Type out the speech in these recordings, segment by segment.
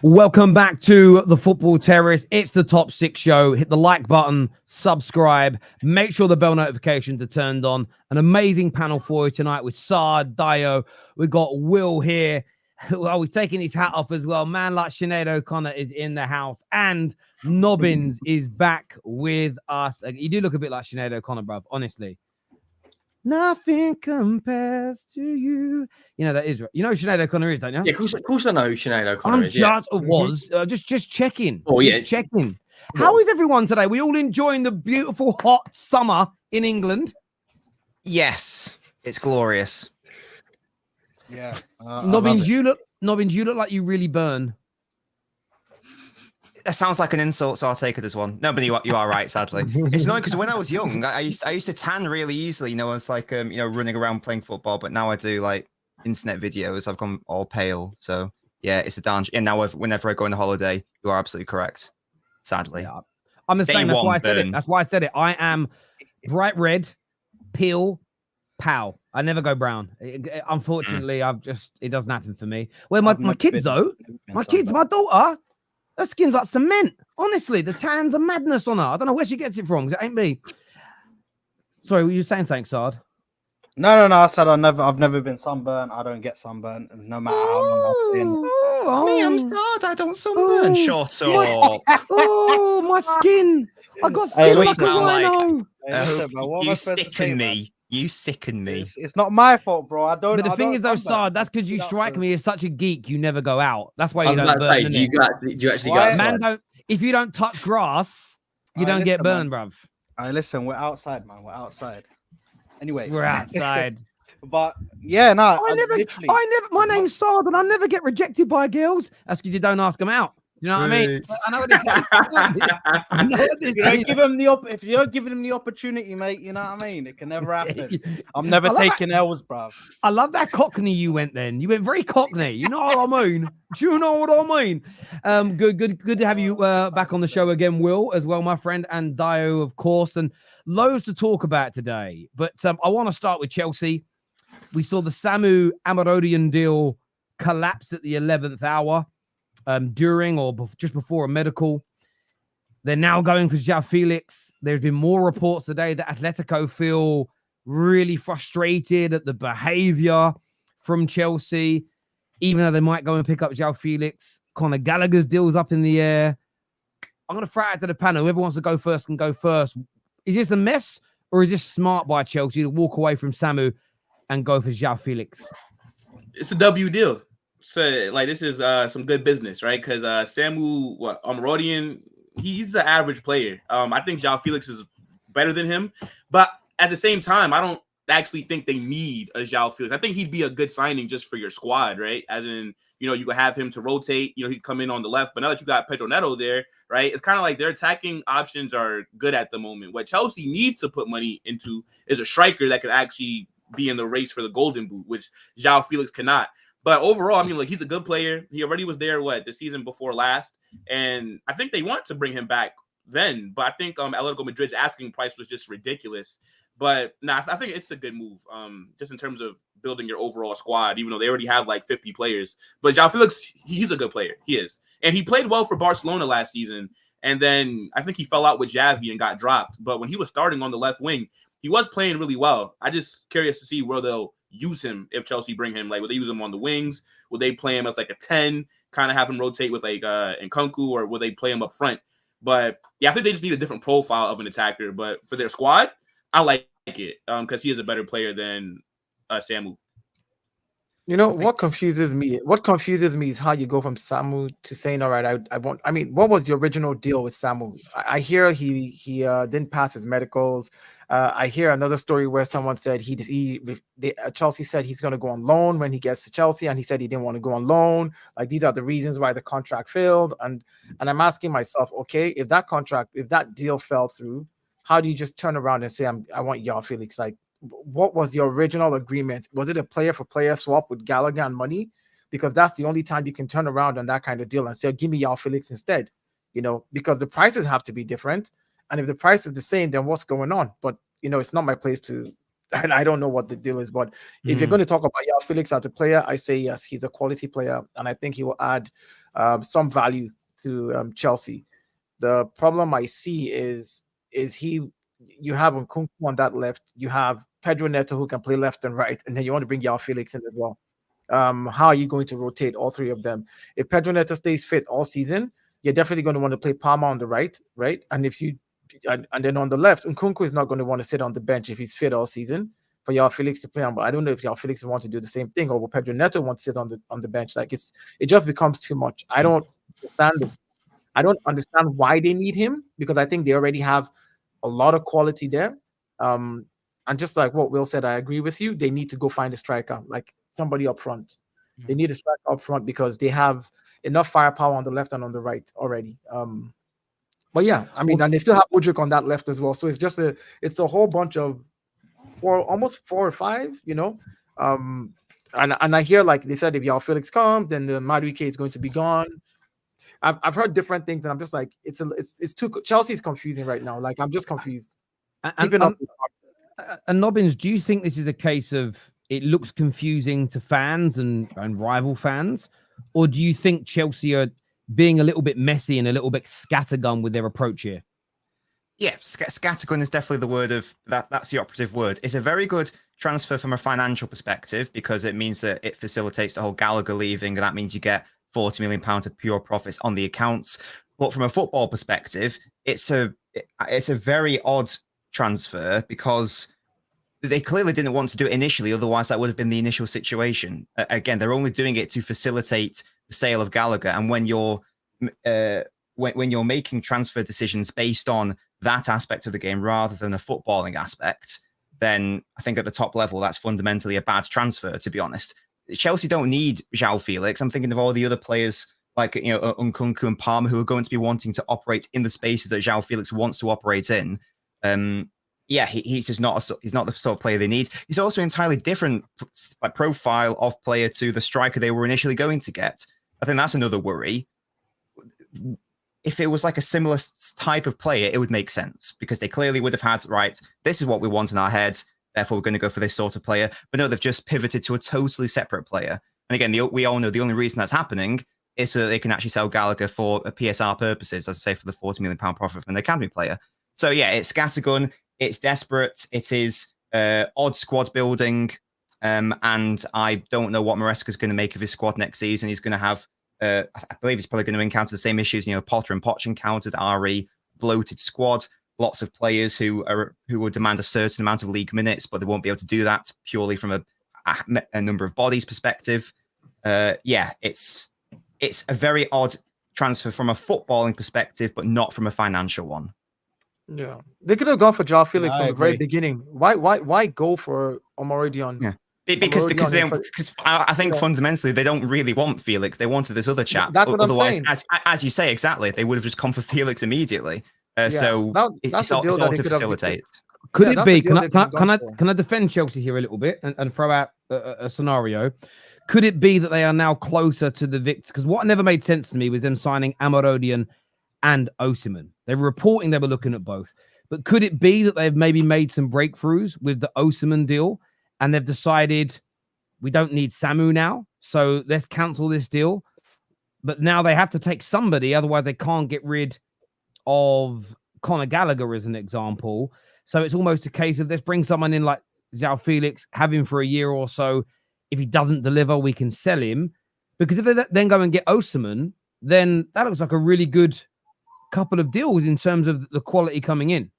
Welcome back to the Football Terrace. It's the Top 6 show. Hit the like button, subscribe, make sure the bell notifications are turned on. An amazing panel for you tonight with Saad, Dio. We've got Will here. Well, he's taking his hat off as well. Man like Sinead O'Connor is in the house. And Nobbins is back with us. You do look a bit like Sinead O'Connor, bruv, honestly. Nothing compares to you. You know that is right. You know who Sinead O'Connor is, don't you? Yeah, of course I know who Sinead O'Connor is. Just checking. Oh, yeah. Just checking. How is everyone today? We all enjoying the beautiful hot summer in England? Yes, it's glorious. Yeah. Nobbins, you look like you really burn. That sounds like an insult, so I'll take it as one. No, but you are right, sadly. It's annoying because when I was young, I used to tan really easily. You know, I was like, running around playing football, but now I do like internet videos. I've gone all pale. So yeah, it's a danger. And now whenever I go on a holiday, you are absolutely correct. Sadly. Yeah, I'm the same. That's why I said it. That's why I said it. I am bright red, peel, pow. I never go brown. Unfortunately, it doesn't happen for me. Well, my kids though, my daughter, her skin's like cement. Honestly, the tans are madness on her. I don't know where she gets it from. It ain't me. Sorry, were you saying something, Sard? No. I said I've never been sunburned. I don't get sunburned, no matter how long I've been. Me, I'm Sard. I don't sunburn. Shut up. Oh, my skin. I got skin like a rhino. You sicken me. You sicken me. It's not my fault, bro. I don't. But the thing is, though, Sard, that's because you strike me as such a geek. You never go out. That's why you don't burn. Do you actually go outside? Man, if you don't touch grass, you don't get burned, bruv. Listen, we're outside, man. We're outside. Anyway, we're outside. But yeah, no. I never. My name's Sard, and I never get rejected by girls. That's because you don't ask them out. You know what I mean? I know what this is. If you don't give them the opportunity, mate, you know what I mean? It can never happen. I'm never taking L's, bruv. I love that Cockney you went then. You went very Cockney. You know what I mean? Do you know what I mean? Good to have you back on the show again, Will, as well, my friend, and Dio, of course, and loads to talk about today. But I want to start with Chelsea. We saw the Samu Amarodian deal collapse at the 11th hour. During or just before a medical. They're now going for João Felix. There's been more reports today that Atletico feel really frustrated at the behavior from Chelsea, even though they might go and pick up João Felix. Conor Gallagher's deal's up in the air. I'm going to throw it out to the panel. Whoever wants to go first can go first. Is this a mess or is this smart by Chelsea to walk away from Samu and go for João Felix? It's a W deal. So, like, this is some good business, right? Because Samu Amarodian, he's an average player. I think João Felix is better than him. But at the same time, I don't actually think they need a João Felix. I think he'd be a good signing just for your squad, right? As in, you could have him to rotate. He'd come in on the left. But now that you got Pedro Neto there, right, it's kind of like their attacking options are good at the moment. What Chelsea needs to put money into is a striker that could actually be in the race for the Golden Boot, which João Felix cannot. But overall, I mean, he's a good player. He already was there, the season before last. And I think they want to bring him back then. But I think Atletico Madrid's asking price was just ridiculous. But I think it's a good move, just in terms of building your overall squad, even though they already have 50 players. But João Felix, he's a good player. He is. And he played well for Barcelona last season. And then I think he fell out with Xavi and got dropped. But when he was starting on the left wing, he was playing really well. I'm just curious to see where they'll use him if Chelsea bring him. Would they use him on the wings? Would they play him as a 10, kind of have him rotate with Nkunku, or would they play him up front? But yeah, I think they just need a different profile of an attacker. But for their squad, I like it because he is a better player than Samu. What confuses me? What confuses me is how you go from Samu to saying, "All right, I want." I mean, what was the original deal with Samu? I hear he didn't pass his medicals. I hear another story where someone said Chelsea said he's going to go on loan when he gets to Chelsea, and he said he didn't want to go on loan. These are the reasons why the contract failed, and I'm asking myself, okay, if that deal fell through, how do you just turn around and say I want João Felix? What was the original agreement? Was it a player-for-player swap with Gallagher and money? Because that's the only time you can turn around on that kind of deal and say, give me João Felix instead, because the prices have to be different. And if the price is the same, then what's going on? But, it's not my place to And I don't know what the deal is, but if you're Mm. going to talk about Yao Felix as a player, I say yes, he's a quality player, and I think he will add some value to Chelsea. The problem I see is you have Nkunku on that left, you have Pedro Neto who can play left and right, and then you want to bring Yao Felix in as well. How are you going to rotate all three of them? If Pedro Neto stays fit all season, you're definitely going to want to play Palmer on the right? And if you and then on the left, Nkunku is not going to want to sit on the bench if he's fit all season for Yao Felix to play on. But I don't know if Yao Felix will want to do the same thing, or will Pedro Neto want to sit on the bench. Like it just becomes too much. I don't understand why they need him, because I think they already have a lot of quality there. And just like what Will said, I agree with you. They need to go find a striker, like somebody up front. They need a striker up front because they have enough firepower on the left and on the right already. But yeah, I mean, and they still have Udrik on that left as well. So it's a whole bunch of almost 4 or 5, you know. And I hear, like they said, if Yao Felix comes, then the Madueke is going to be gone. I've heard different things, and I'm just like, it's too. Chelsea's confusing right now. Like, I'm just confused. And Nobbins, do you think this is a case of it looks confusing to fans and rival fans, or do you think Chelsea are being a little bit messy and a little bit scattergun with their approach here? Yeah, scattergun is definitely the word of that. That's the operative word. It's a very good transfer from a financial perspective because it means that it facilitates the whole Gallagher leaving, and that means you get £40 million of pure profits on the accounts. But from a football perspective, it's a very odd transfer because they clearly didn't want to do it initially. Otherwise, that would have been the initial situation. Again, they're only doing it to facilitate the sale of Gallagher. And when you're making transfer decisions based on that aspect of the game rather than a footballing aspect, then I think at the top level, that's fundamentally a bad transfer, to be honest. Chelsea don't need João Felix. I'm thinking of all the other players like, you know, Nkunku and Palmer, who are going to be wanting to operate in the spaces that João Felix wants to operate in. Yeah, he's just not he's not the sort of player they need. He's also an entirely different profile of player to the striker they were initially going to get. I think that's another worry. If it was like a similar type of player, it would make sense because they clearly would have had, right, this is what we want in our head, therefore we're going to go for this sort of player. But no, they've just pivoted to a totally separate player. And again, we all know the only reason that's happening is so that they can actually sell Gallagher for PSR purposes, as I say, for the £40 million profit from an academy player. So yeah, it's scattergun, it's desperate, it is odd squad building, and I don't know what Maresca's going to make of his squad next season. He's going to have, I believe he's probably going to encounter the same issues, you know, Potter and Poch encountered, RE, bloated squad, lots of players who will demand a certain amount of league minutes, but they won't be able to do that purely from a number of bodies perspective. Yeah, it's a very odd transfer from a footballing perspective, but not from a financial one. Yeah, they could have gone for João Felix from the very beginning. Why go for Omar Dion? Yeah. Because I think fundamentally they don't really want Felix. They wanted this other chap. That's what Otherwise, I'm saying. as you say, exactly, they would have just come for Felix immediately. So it's all to facilitate. Could it be? Can I defend Chelsea here a little bit and throw out a scenario? Could it be that they are now closer to the victor? Because what never made sense to me was them signing Amarodian and Osimhen. They were reporting they were looking at both. But could it be that they've maybe made some breakthroughs with the Osimhen deal and they've decided we don't need Samu now, so let's cancel this deal? But now they have to take somebody, otherwise they can't get rid of Conor Gallagher as an example. So it's almost a case of let's bring someone in like João Felix, have him for a year or so. If he doesn't deliver, we can sell him. Because if they then go and get Osimhen, then that looks like a really good couple of deals in terms of the quality coming in.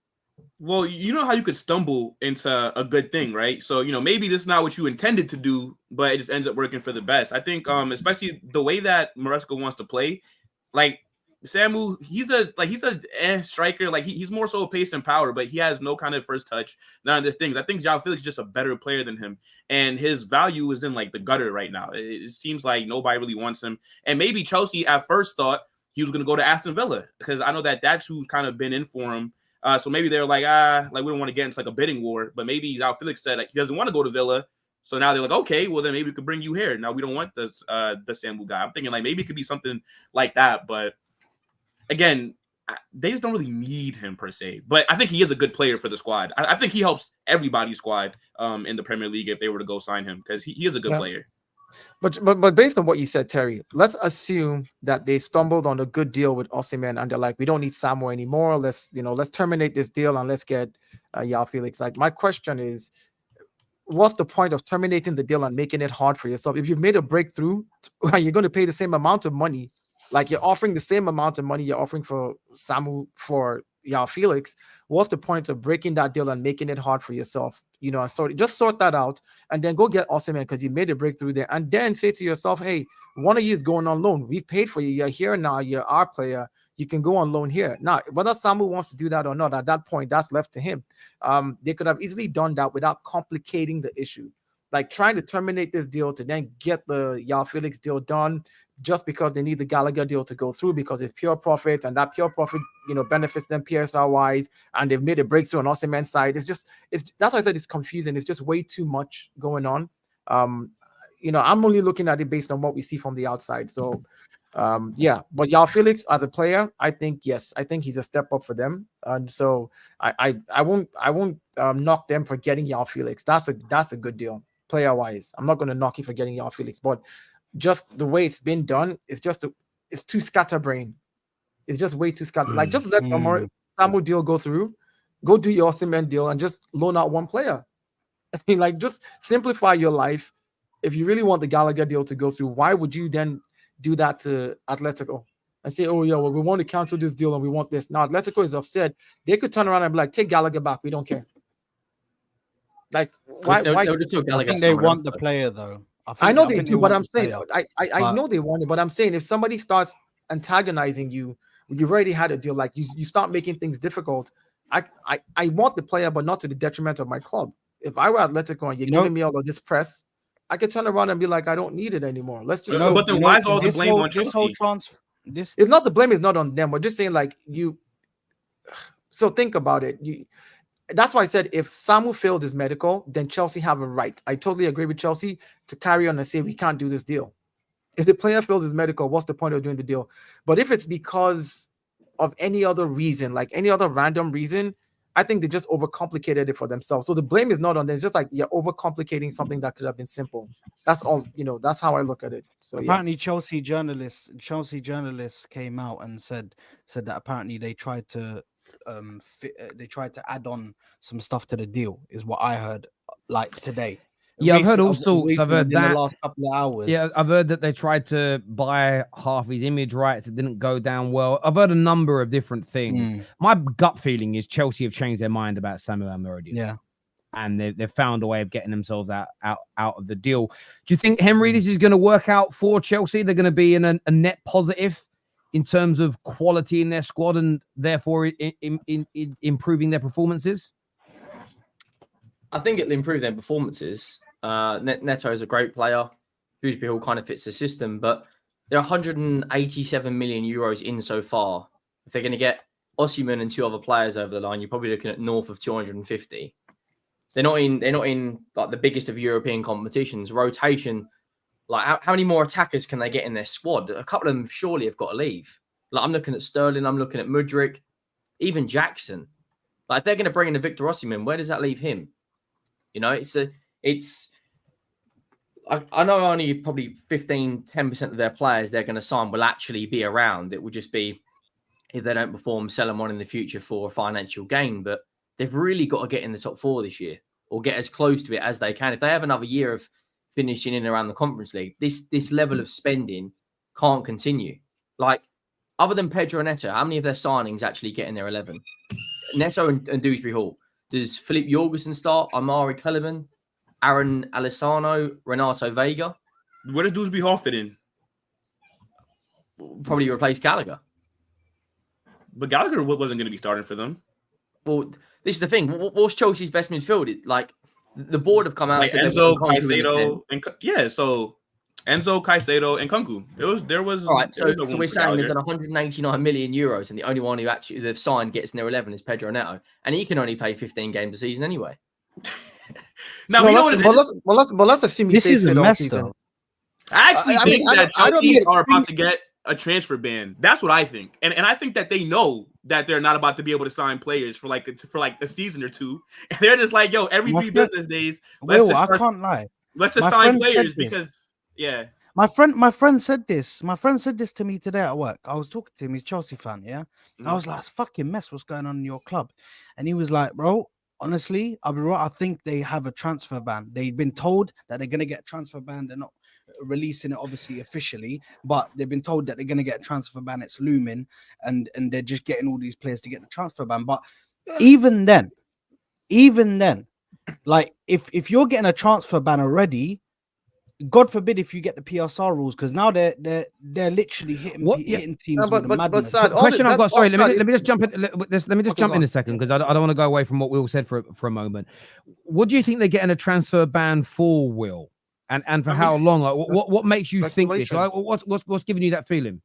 Well, you know how you could stumble into a good thing, right? So, you know, maybe this is not what you intended to do, but it just ends up working for the best. I think, especially the way that Maresca wants to play, like Samu, he's a striker. Like he's more so pace and power, but he has no kind of first touch, none of these things. I think João Felix is just a better player than him, and his value is in like the gutter right now. It seems like nobody really wants him, and maybe Chelsea at first thought he was going to go to Aston Villa because I know that's who's kind of been in for him. So maybe they're like, we don't want to get into like a bidding war, but maybe João Felix said like he doesn't want to go to Villa. So now they're like, okay, well then maybe we could bring you here. Now we don't want this the Samu guy. I'm thinking like maybe it could be something like that, but again, they just don't really need him per se. But I think he is a good player for the squad. I think he helps everybody's squad in the Premier League if they were to go sign him, because he is a good player. But based on what you said, Terry, let's assume that they stumbled on a good deal with Osimhen and they're like, we don't need Samuel anymore. Let's terminate this deal and let's get João Felix. Like, my question is, what's the point of terminating the deal and making it hard for yourself? If you've made a breakthrough and you're going to pay the same amount of money, like you're offering the same amount of money you're offering for Samu for João Felix, what's the point of breaking that deal and making it hard for yourself? And just sort that out and then go get Osimhen because you made a breakthrough there, and then say to yourself, hey, one of you is going on loan. We've paid for you. You're here now. You're our player. You can go on loan here. Now, whether Samu wants to do that or not, at that point, that's left to him. They could have easily done that without complicating the issue. Like trying to terminate this deal to then get the João Felix deal done just because they need the Gallagher deal to go through because it's pure profit, and that pure profit, benefits them PSR-wise, and they've made a breakthrough on Osimhen's side. That's why I said it's confusing. It's just way too much going on. I'm only looking at it based on what we see from the outside. So, but João Felix as a player, I think he's a step up for them, and so I won't knock them for getting João Felix. That's a good deal player wise. I'm not going to knock you for getting João Felix, but just the way it's been done, it's too scatterbrained. It's just way too scattered. Like, just let the Samu deal go through, go do your Osimhen deal, and just loan out one player. I mean, like, just simplify your life. If you really want the Gallagher deal to go through, why would you then do that to Atletico and say, oh yeah, well, we want to cancel this deal and we want this? Now Atletico is upset. They could turn around and be like, take Gallagher back. We don't care. Like, why? They'll just do I Gallagher think they somewhere want else. the player though. I know they think do, but I'm want the saying, player. I know they want it, but I'm saying if somebody starts antagonizing you, you've already had a deal, like you start making things difficult. I want the player, but not to the detriment of my club. If I were Atletico and you're giving me all of this press, I could turn around and be like, I don't need it anymore. Let's just. But then why is all the this blame whole, on this whole Chelsea? this It's not the blame is not on them. We're just saying, like, you. So think about it. That's why I said if Samu failed his medical, then Chelsea have a right. I totally agree with Chelsea to carry on and say we can't do this deal. If the player fails his medical, what's the point of doing the deal? But if it's because of any other reason, like any other random reason, I think they just overcomplicated it for themselves. So the blame is not on them. It's just like you're overcomplicating something that could have been simple. That's all. That's how I look at it. So apparently Chelsea journalists came out and said that apparently they tried to add on some stuff to the deal, is what I heard like today. Yeah, I've heard all sorts. I've heard in that the last couple of hours. Yeah, I've heard that they tried to buy half his image rights. It didn't go down well. I've heard a number of different things. My gut feeling is Chelsea have changed their mind about Samuel Amorodion. Yeah, and they've found a way of getting themselves out of the deal. Do you think, Henry, this is going to work out for Chelsea? They're going to be in a net positive in terms of quality in their squad and therefore in improving their performances? I think it'll improve their performances. Neto is a great player. Dewsbury Hall kind of fits the system, but they're 187 million euros in so far. If they're going to get Osimhen and two other players over the line, you're probably looking at north of 250. They're not in like the biggest of European competitions. Rotation, like how many more attackers can they get in their squad? A couple of them surely have got to leave. Like, I'm looking at Sterling, I'm looking at Mudryk, even Jackson. Like, if they're going to bring in a Victor Osimhen, where does that leave him? I know only probably 10% of their players they're going to sign will actually be around. It will just be, if they don't perform, sell them on in the future for a financial gain. But they've really got to get in the top four this year or get as close to it as they can. If they have another year of finishing in around the Conference League, this level of spending can't continue. Like, other than Pedro Neto, how many of their signings actually get in their 11? Neto and Dewsbury Hall. Does Philippe Jorgensen start? Amari Kellerman, Aaron Alessano, Renato Vega? Where does Dewsbury Hall fit in? Probably replace Gallagher. But Gallagher wasn't going to be starting for them. Well, this is the thing. What's Chelsea's best midfield? Like, the board have come out like and said Enzo, Caicedo, and so Enzo, Caicedo, and Kunku. There was all right. So we're saying Gallagher. they've done 189 million euros, and the only one who actually they've signed gets in their 11 is Pedro Neto, and he can only play 15 games a season anyway. Now let's assume this is a mess, though. I actually think that I don't Chelsea think are about to get a transfer ban. That's what I think, and I think that they know that they're not about to be able to sign players for like a season or two. And they're just like, yo, every My 3 friend- business days, Will, I can't lie. let's just my sign friend said players this. because My friend said this. My friend said this to me today at work. I was talking to him. He's a Chelsea fan, yeah. I was like, "It's fucking mess. What's going on in your club?" And he was like, "Bro, honestly, I'll be right. I think they have a transfer ban. They've been told that they're gonna get a transfer ban. They're not releasing it obviously officially, but they've been told that they're gonna get a transfer ban. It's looming, and they're just getting all these players to get the transfer ban. But even then, like if you're getting a transfer ban already." God forbid if you get the PSR rules, because now they're literally hitting teams No, with the madness. Sad, all Question that- I've got. that's Sorry, all let sad me just jump in. Let me just Okay, jump go in on. a second because I don't want to go away from what Will said for a moment. What do you think they're getting a transfer ban for, Will? And for how long? Like, what makes you think this? Speculation. Like, what's giving you that feeling?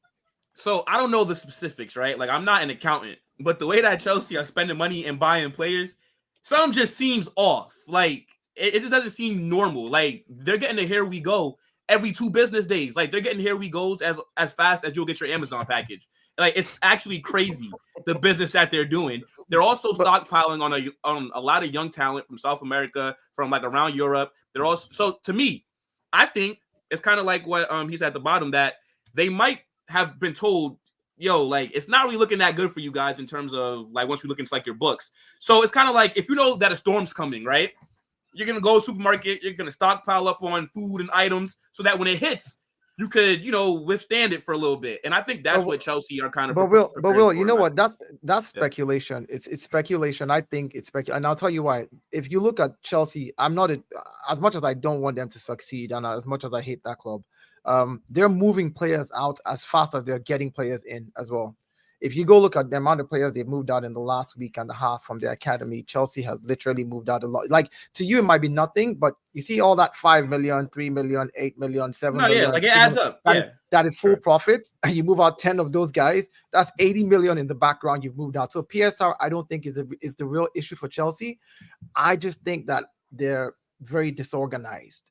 So I don't know the specifics, right? Like I'm not an accountant, but the way that Chelsea are spending money and buying players, some just seems off. Like it just doesn't seem normal. Like they're getting a here we go every 2 business days. Like they're getting here we goes as fast as you'll get your Amazon package. Like it's actually crazy the business that they're doing. They're also stockpiling on a lot of young talent from South America, from like around Europe. They're also, so to me, I think it's kind of like what he said at the bottom, that they might have been told, yo, like it's not really looking that good for you guys in terms of like once you look into like your books. So it's kind of like if you know that a storm's coming, right? You're gonna go to the supermarket, you're gonna stockpile up on food and items so that when it hits, you could, withstand it for a little bit. And I think that's what Chelsea are kind of. But Will, you know right? what? That's speculation. It's speculation. I think it's speculation, and I'll tell you why. If you look at Chelsea, I'm not as much as I don't want them to succeed, and as much as I hate that club, they're moving players out as fast as they're getting players in as well. If you go look at the amount of players they've moved out in the last week and a half from their academy, Chelsea has literally moved out a lot. Like to you, it might be nothing, but you see all that 5 million, 3 million, 8 million, 7 million. Yeah, like it adds up. That is full profit. And you move out 10 of those guys. That's 80 million in the background you've moved out. So PSR, I don't think is the real issue for Chelsea. I just think that they're very disorganized.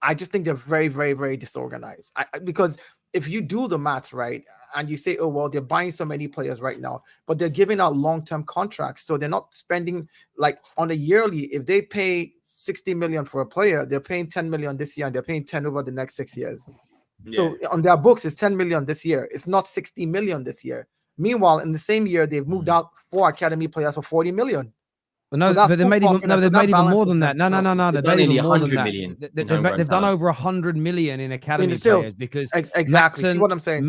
I just think they're very, very, very disorganized. Because if you do the maths right and you say, oh, well, they're buying so many players right now, but they're giving out long-term contracts. So they're not spending like on a yearly, if they pay 60 million for a player, they're paying 10 million this year and they're paying 10 over the next 6 years. Yeah. So on their books, it's 10 million this year. It's not 60 million this year. Meanwhile, in the same year, they've moved out 4 academy players for 40 million. Well, no, so but they made they've made even more than that. No. They've made even more than that. They've done over 100 million in academy players because exactly. Maatsen, See what I'm saying?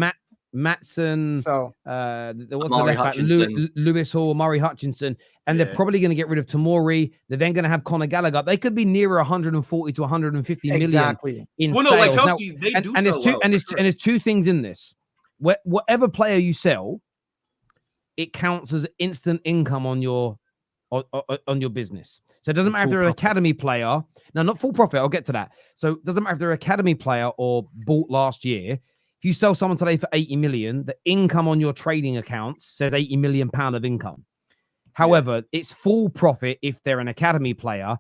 Matson, so what's the left back? Lewis Hall, Murray Hutchinson, and they're probably going to get rid of Tomori. They're then going to have Conor Gallagher. They could be nearer 140 to 150 million in sales. Like Chelsea, they do and there's two things in this. Whatever player you sell, it counts as instant income on your business. So it doesn't matter if they're an academy player. No, not full profit. I'll get to that. So it doesn't matter if they're an academy player or bought last year. If you sell someone today for 80 million, the income on your trading accounts says 80 million pound of income. However, it's full profit if they're an academy player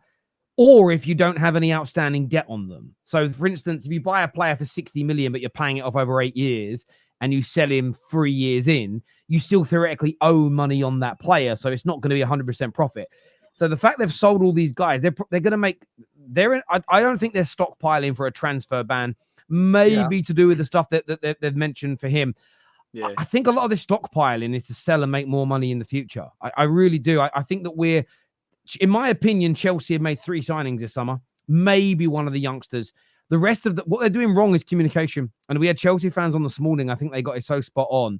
or if you don't have any outstanding debt on them. So for instance, if you buy a player for 60 million, but you're paying it off over 8 years and you sell him 3 years in, you still theoretically owe money on that player. So it's not going to be 100% profit. So the fact they've sold all these guys, they're going to make, I don't think they're stockpiling for a transfer ban, maybe to do with the stuff that they've mentioned for him. Yeah. I think a lot of this stockpiling is to sell and make more money in the future. I really do. I think that in my opinion, Chelsea have made 3 signings this summer, maybe one of the youngsters. The rest of what they're doing wrong is communication. And we had Chelsea fans on this morning. I think they got it so spot on.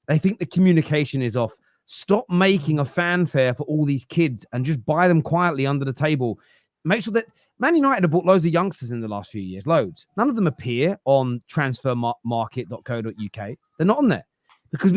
They think the communication is off. Stop making a fanfare for all these kids and just buy them quietly under the table. Make sure that Man United have bought loads of youngsters in the last few years, loads. None of them appear on transfermarket.co.uk. They're not on there because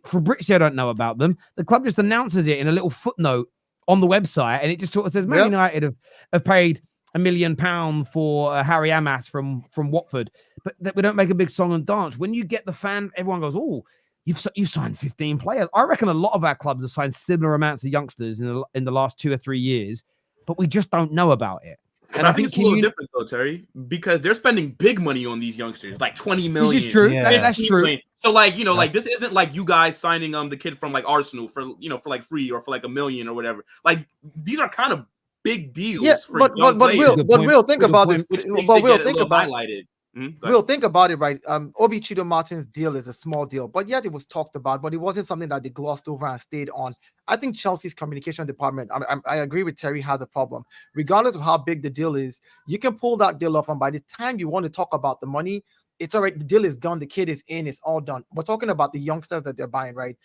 Fabrizio don't know about them. The club just announces it in a little footnote on the website, and it just sort of says Man United have paid £1 million for Harry Amas from Watford, but that we don't make a big song and dance. When you get the fan, everyone goes, oh, you've signed 15 players. I reckon a lot of our clubs have signed similar amounts of youngsters in the last 2 or 3 years, but we just don't know about it. And I think think it's a little different though, Terry, because they're spending big money on these youngsters, like 20 million. This is true. Yeah. That's 15 true. million. So like, like this isn't like you guys signing the kid from like Arsenal for for like free or for like $1 million or whatever. Like these are kind of big deals. Yeah, for but young players, Will think Good about point. this. which makes But it Will get a think little about highlighted. Go ahead. Will think about it, right? Obi Chido Martin's deal is a small deal, but yet it was talked about, but it wasn't something that they glossed over and stayed on. I think Chelsea's communication department, I agree with Terry, has a problem. Regardless of how big the deal is, you can pull that deal off, and by the time you want to talk about the money, it's all right. The deal is gone. The kid is in. It's all done. We're talking about the youngsters that they're buying, right?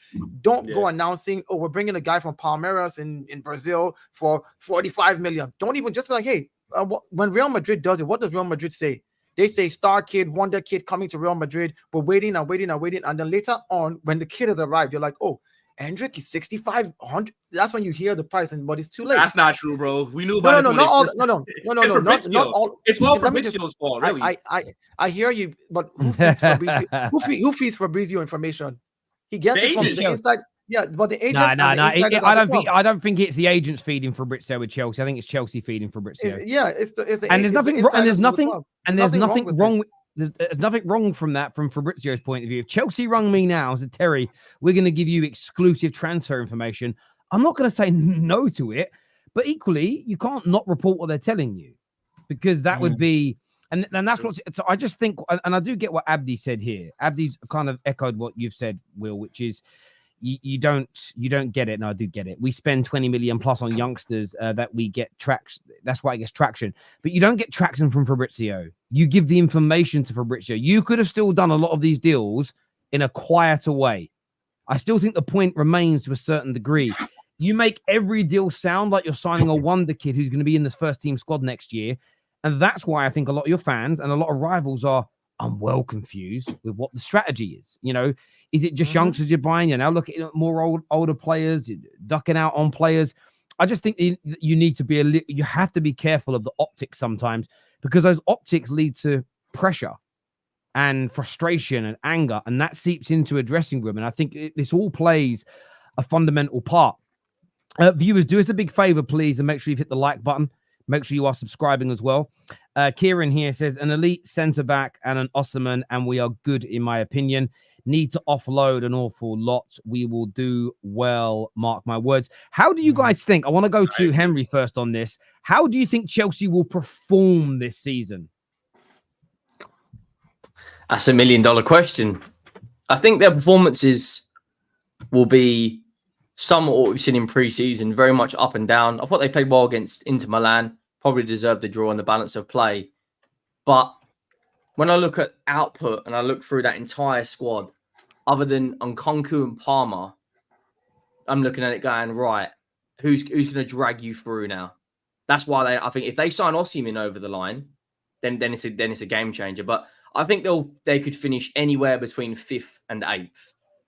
Don't go announcing, oh, we're bringing a guy from Palmeiras in Brazil for 45 million. Don't even just be like, hey, when Real Madrid does it, what does Real Madrid say? They say star kid, wonder kid coming to Real Madrid. We're waiting and waiting and waiting. And then later on, when the kid has arrived, you're like, oh, Endrick is 6,500. That's when you hear the price, but it's too late. That's not true, bro. We knew about No, it. not all. It's Not all. It's all Let me just- Fabrizio's fault, really. I hear you, but who feeds Fabrizio? Who feeds Fabrizio information? He gets The it from agent. the inside. Yeah, but the agents. No. and the insiders I at don't the think. club. I don't think it's the agents feeding Fabrizio with Chelsea. I think it's Chelsea feeding Fabrizio. It's the And there's nothing wrong. And there's nothing. And there's nothing with wrong. There's nothing wrong from that, from Fabrizio's point of view. If Chelsea rung me now and said, Terry, we're going to give you exclusive transfer information, I'm not going to say no to it. But equally, you can't not report what they're telling you, because that would be, and that's what's. So I just think, and I do get what Abdi said here. Abdi's kind of echoed what you've said, Will, which is you don't get it. No, I do get it. We spend 20 million plus on youngsters that we get traction. That's why it gets traction. But you don't get traction from Fabrizio. You give the information to Fabrizio. You could have still done a lot of these deals in a quieter way. I still think the point remains to a certain degree. You make every deal sound like you're signing a wonder kid who's going to be in this first team squad next year. And that's why I think a lot of your fans and a lot of rivals are well confused with what the strategy is. Is it just youngsters you're buying? You're now looking at more older players, ducking out on players. I just think you need to you have to be careful of the optics sometimes, because those optics lead to pressure and frustration and anger, and that seeps into a dressing room. And I think this all plays a fundamental part. Viewers, do us a big favor, please, and make sure you've hit the like button. Make sure you are subscribing as well. Kieran here says, an elite centre-back and an Osimhen, and we are good, in my opinion. Need to offload an awful lot. We will do well, mark my words. How do you guys think? I want to go to Henry first on this. How do you think Chelsea will perform this season? That's $1 million question. I think their performances will be somewhat what we've seen in pre-season, very much up and down. I thought they played well against Inter Milan, probably deserved the draw and the balance of play. But when I look at output and I look through that entire squad, other than Nkunku and Palmer, I'm looking at it going, right, who's going to drag you through now? That's why I think if they sign Osimhen over the line, then it's a game changer. But I think they could finish anywhere between 5th and 8th,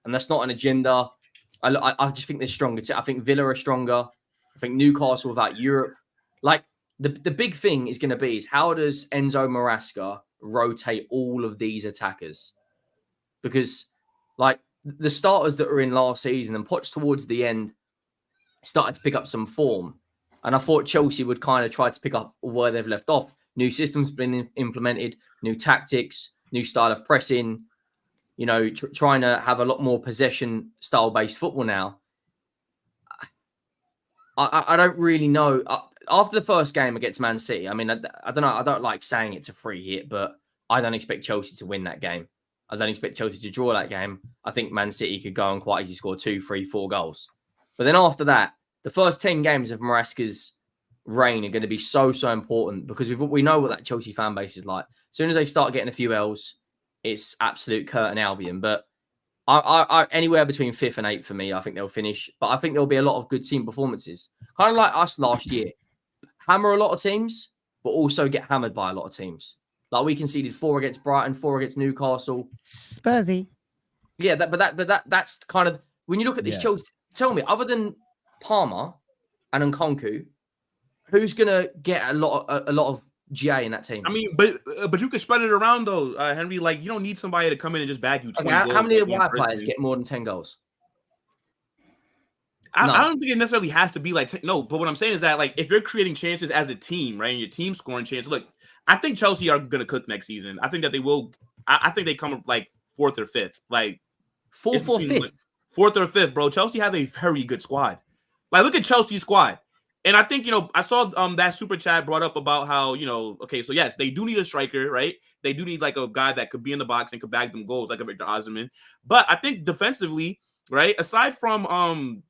and that's not an agenda. I just think they're stronger. I think Villa are stronger. I think Newcastle without Europe. Like the big thing is going to be is how does Enzo Maresca rotate all of these attackers? Because like the starters that were in last season and Poch towards the end started to pick up some form. And I thought Chelsea would kind of try to pick up where they've left off. New systems been implemented, new tactics, new style of pressing, trying to have a lot more possession style based football now. I don't really know. After the first game against Man City, I mean, I don't know. I don't like saying it's a free hit, but I don't expect Chelsea to win that game. I don't expect Chelsea to draw that game. I think Man City could go and quite easily score 2, 3, 4 goals. But then after that, the first 10 games of Maresca's reign are going to be so important, because we know what that Chelsea fan base is like. As soon as they start getting a few L's, it's absolute Curtin Albion. But I anywhere between 5th and 8th for me, I think they'll finish. But I think there'll be a lot of good team performances. Kind of like us last year. Hammer a lot of teams, but also get hammered by a lot of teams. Like we conceded 4 against Brighton, 4 against Newcastle. Spursy. Yeah, that's kind of when you look at this Chelsea. Tell me, other than Palmer and Nkunku, who's gonna get a lot of GA in that team? I mean, but you can spread it around though, Henry. Like you don't need somebody to come in and just bag you 20 Okay, goals. how many like white one players person. get more than 10 goals? I don't think it necessarily has to be like no, but what I'm saying is that like if you're creating chances as a team, right, and your team scoring chances, look, I think Chelsea are gonna cook next season. I think that they will. I think they come up like 4th or 5th, like Fourth or fifth. 4th or 5th, bro. Chelsea have a very good squad. Like look at Chelsea's squad, and I think I saw that super chat brought up about how okay, so yes, they do need a striker, right? They do need like a guy that could be in the box and could bag them goals, like a Victor Osimhen. But I think defensively, right, aside from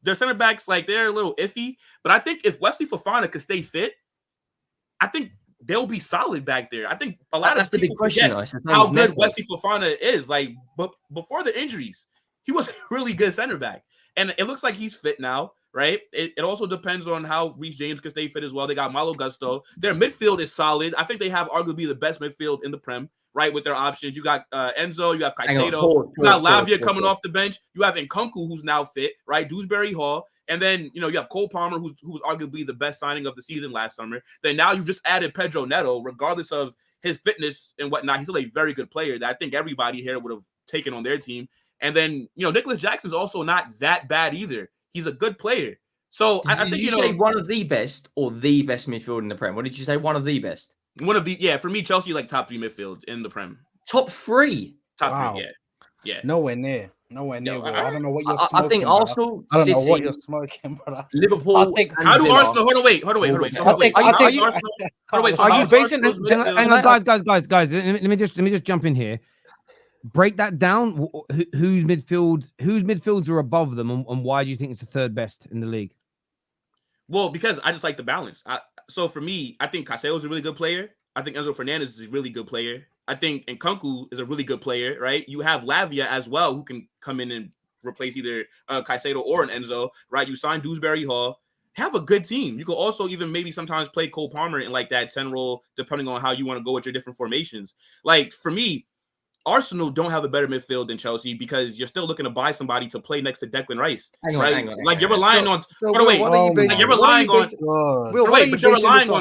their center backs, like they're a little iffy, but I think if Wesley Fofana could stay fit, I think they'll be solid back there. I think a lot That's of the big people question. forget how good Wesley Fofana is. Like, but before the injuries, he was a really good center back, and it looks like he's fit now, right? It also depends on how Reece James can stay fit as well. They got Malo Gusto. Their midfield is solid. I think they have arguably the best midfield in the Prem, right? With their options, you got Enzo, you have Caicedo, you got Lavia coming off the bench, you have Nkunku who's now fit, right? Dewsbury Hall, and then you have Cole Palmer who's arguably the best signing of the season last summer. Then now you just added Pedro Neto, regardless of his fitness and whatnot. He's still a very good player that I think everybody here would have taken on their team. And then Nicholas Jackson's also not that bad either. He's a good player. So I think you say one of the best or the best midfield in the Prem. What did you say? One of the best. One of the for me, Chelsea like top 3 midfield in the Prem. Top 3. Top 3, yeah. Nowhere near. Will. I don't know what you're smoking. I think Arsenal, I don't City, know what you're smoking, brother. Liverpool. How do Arsenal? Hold on, wait. Are you basing this? Hang on, guys. Let me just jump in here. Break that down. Whose midfields are above them, and why do you think it's the 3rd best in the league? Well, because I just like the balance. So for me, I think Caicedo's a really good player. I think Enzo Fernandez is a really good player. I think Nkunku is a really good player, right? You have Lavia as well, who can come in and replace either Caicedo or an Enzo, right? You signed Dewsbury Hall. Have a good team. You could also even maybe sometimes play Cole Palmer in like that 10 role, depending on how you want to go with your different formations. Like for me, Arsenal don't have a better midfield than Chelsea because you're still looking to buy somebody to play next to Declan Rice. Hang on. Like you're relying on. You're relying on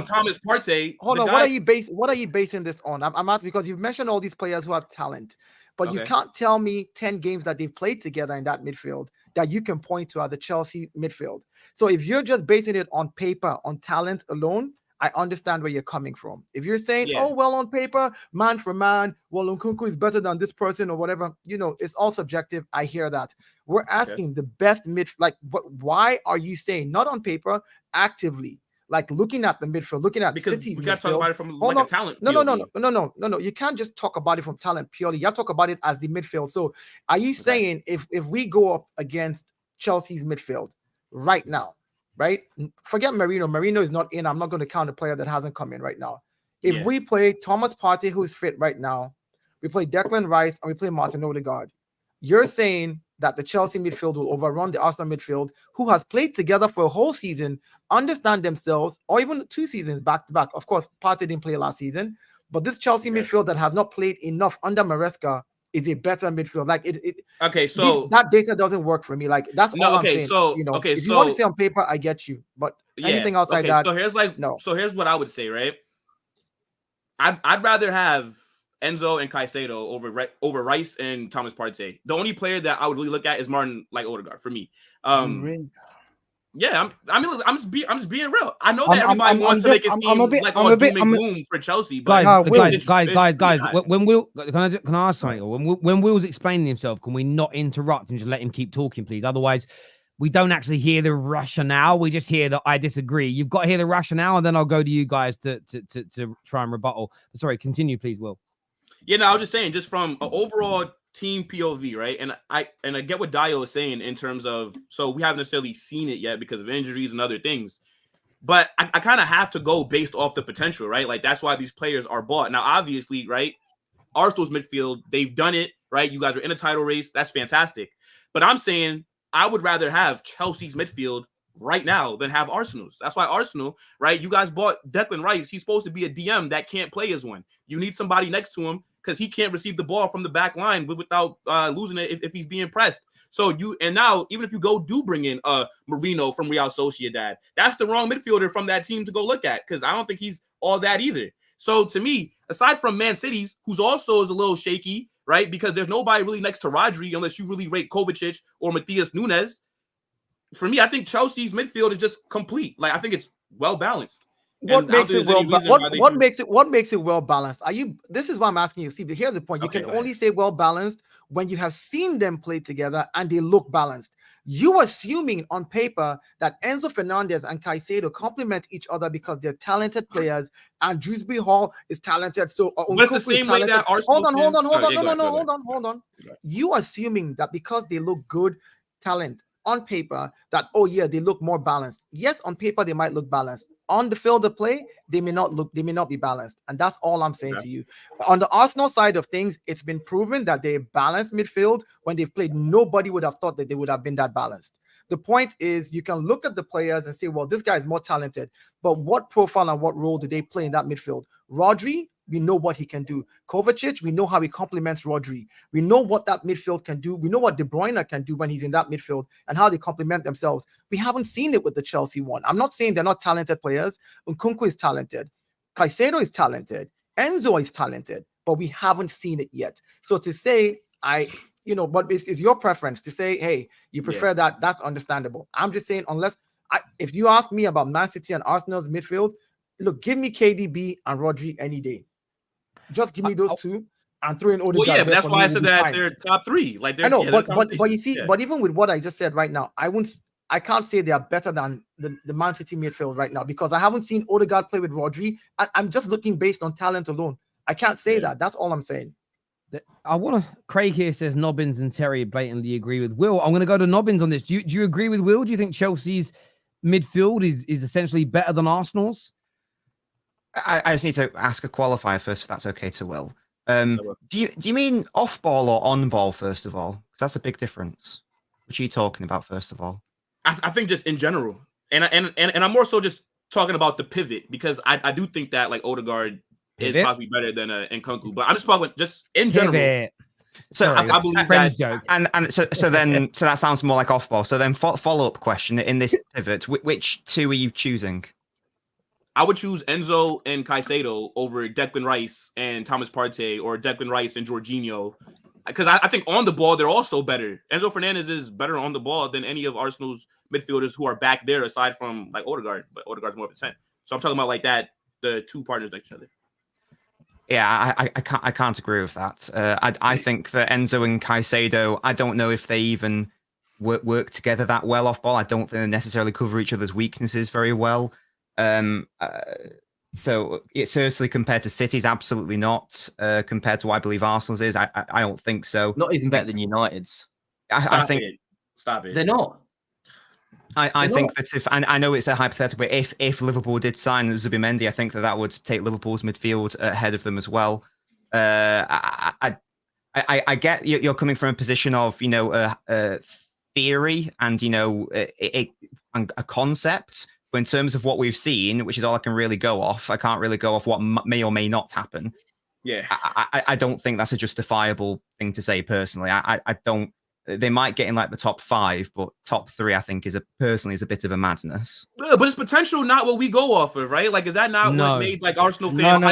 Thomas Partey. Hold on. What are you basing this on? I'm asking because you've mentioned all these players who have talent, but you can't tell me 10 games that they've played together in that midfield that you can point to at the Chelsea midfield. So if you're just basing it on paper, on talent alone, I understand where you're coming from. If you're saying, oh, well, on paper, man for man, well, Nkunku is better than this person or whatever, it's all subjective. I hear that. We're asking the best why are you saying, not on paper, actively, like looking at the midfield, looking at because City's we got to talk about it from a talent. No. You can't just talk about it from talent purely. You have to talk about it as the midfield. So are you saying if we go up against Chelsea's midfield right now, right? Forget Marino. Marino is not in. I'm not going to count a player that hasn't come in right now. If we play Thomas Partey, who's fit right now, we play Declan Rice, and we play Martin Odegaard, you're saying that the Chelsea midfield will overrun the Arsenal midfield, who has played together for a whole season, understand themselves, or even 2 seasons back to back. Of course, Partey didn't play last season, but this Chelsea midfield that has not played enough under Maresca is a better midfield. Like that data doesn't work for me. Like that's all I'm saying. If you want to say on paper, I get you, but anything outside that. So here's what I would say, right? I'd rather have Enzo and Caicedo over Rice and Thomas Partey. The only player that I would really look at is Martin Odegaard for me. Yeah, I'm just being real. I know that everybody wants to make it seem boom for Chelsea, but guys. When Will, can I ask something? When Will's explaining himself, can we not interrupt and just let him keep talking, please? Otherwise, we don't actually hear the rationale. We just hear that I disagree. You've got to hear the rationale, and then I'll go to you guys to try and rebuttal. Sorry, continue, please, Will. Yeah, no, I was just saying, just from an overall team POV, right? And I get what Dio is saying in terms of, so we haven't necessarily seen it yet because of injuries and other things, but I kind of have to go based off the potential, right? Like that's why these players are bought. Now, obviously, right? Arsenal's midfield, they've done it, right? You guys are in a title race. That's fantastic. But I'm saying I would rather have Chelsea's midfield right now than have Arsenal's. That's why Arsenal, right? You guys bought Declan Rice. He's supposed to be a DM that can't play as one. You need somebody next to him because he can't receive the ball from the back line without losing it if he's being pressed. So now, even if you do bring in Marino from Real Sociedad, that's the wrong midfielder from that team to go look at because I don't think he's all that either. So to me, aside from Man City's, who's also is a little shaky, right? Because there's nobody really next to Rodri unless you really rate Kovacic or Matthias Nunes. for me, I think Chelsea's midfield is just complete. Like I think it's well balanced. What And I don't makes think it there's well? any reason why they What should- makes it well balanced? Are you? This is why I'm asking you. See, here's the point. You Okay, can go only say well balanced when you have seen them play together and they look balanced. You assuming on paper that Enzo Fernandez and Caicedo complement each other because they're talented players, and Dewsbury Hall is talented. So But it's the Nkunku is same way that talented. Arsenal Hold on. fans- No, yeah, go ahead, go ahead. hold on. Go ahead. You assuming that because they look good talent on paper, that oh yeah, they look more balanced. Yes, on paper they might look balanced. On the field of play, they may not be balanced. And that's all I'm saying to you. On the Arsenal side of things, it's been proven that they balanced midfield. When they've played, nobody would have thought that they would have been that balanced. The point is, you can look at the players and say, well, this guy is more talented, but what profile and what role do they play in that midfield? Rodri, we know what he can do. Kovacic, we know how he complements Rodri. We know what that midfield can do. We know what De Bruyne can do when he's in that midfield and how they complement themselves. We haven't seen it with the Chelsea one. I'm not saying they're not talented players. Nkunku is talented. Caicedo is talented. Enzo is talented, but we haven't seen it yet. So to say, but it's your preference to say, hey, you prefer that, that's understandable. I'm just saying, if you ask me about Man City and Arsenal's midfield, look, give me KDB and Rodri any day. Just give me those two and throw in Odegaard. Well, yeah, but that's for why me, I it'll said be that fine. they're top three. Like they're, I know, yeah, but you see, but even with what I just said right now, I can't say they are better than the Man City midfield right now because I haven't seen Odegaard play with Rodri. I'm just looking based on talent alone. I can't say that. That's all I'm saying. Craig here says Nobbins and Terry blatantly agree with Will. I'm going to go to Nobbins on this. Do you agree with Will? Do you think Chelsea's midfield is essentially better than Arsenal's? I just need to ask a qualifier first, if that's okay to Will. Do you mean off ball or on ball, first of all? Because that's a big difference. What are you talking about, first of all? I think just in general, and I'm more so just talking about the pivot because I do think that like Odegaard is possibly better than Nkunku, but I'm just talking just in general. Pivot. So Sorry, I believe Friends that, joke. and so that sounds more like off ball. So then follow up question in this pivot, which two are you choosing? I would choose Enzo and Caicedo over Declan Rice and Thomas Partey or Declan Rice and Jorginho. Because I think on the ball, they're also better. Enzo Fernandez is better on the ball than any of Arsenal's midfielders who are back there, aside from like Odegaard. But Odegaard's more of a 10. So I'm talking about like that, the two partners next to each other. Yeah, I can't agree with that. I think that Enzo and Caicedo, I don't know if they even work together that well off ball. I don't think they necessarily cover each other's weaknesses very well. So it's seriously compared to City's, absolutely not. Compared to what I believe Arsenal's is, I don't think so. Not even better than United's. I think Stop it. They're not. I think that if, and I know it's a hypothetical, but if Liverpool did sign Zubimendi, I think that would take Liverpool's midfield ahead of them as well. I get you're coming from a position of theory and a concept. But in terms of what we've seen, which is all I can really go off, I can't really go off what may or may not happen. Yeah, I don't think that's a justifiable thing to say personally. I don't. They might get in like the top 5, but top 3, I think, is a bit of a madness. but it's potential not what we go off of, right? Like, is that not what made like Arsenal fans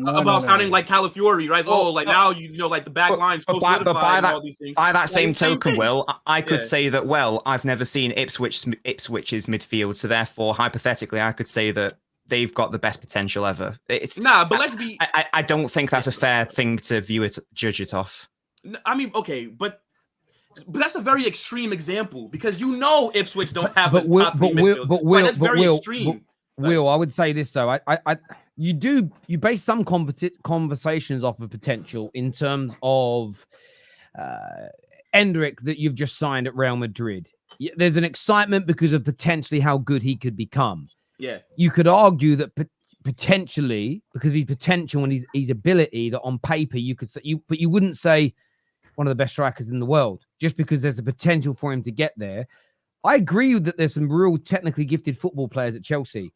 about sounding like Calafiori, right? Now like the back line. But by that same token, Will, I could say that. Well, I've never seen Ipswich's midfield, so therefore, hypothetically, I could say that they've got the best potential ever. But let's be. I don't think that's a fair thing to judge it off. I mean, okay, but that's a very extreme example because Ipswich don't have a top 3 midfield. That's very extreme. Will, I would say this though. You base some conversations off of potential in terms of Endrick that you've just signed at Real Madrid. There's an excitement because of potentially how good he could become. Yeah, you could argue that potentially because of his potential and his ability, that on paper you could say but you wouldn't say one of the best strikers in the world just because there's a potential for him to get there. I agree that there's some real technically gifted football players at Chelsea,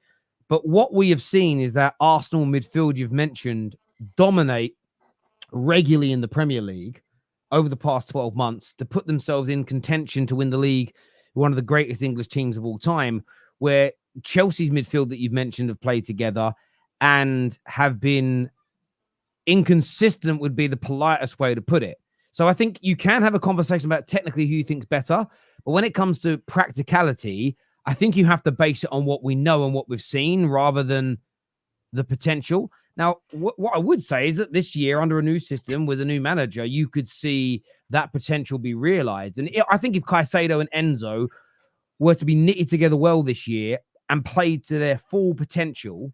but what we have seen is that Arsenal midfield you've mentioned dominate regularly in the Premier League over the past 12 months to put themselves in contention to win the league, one of the greatest English teams of all time, where Chelsea's midfield that you've mentioned have played together and have been inconsistent would be the politest way to put it. So I think you can have a conversation about technically who you think's better, But when it comes to practicality, I think you have to base it on what we know and what we've seen rather than the potential. Now, what I would say is that this year, under a new system with a new manager, you could see that potential be realized. And I think if Caicedo and Enzo were to be knitted together well this year and played to their full potential,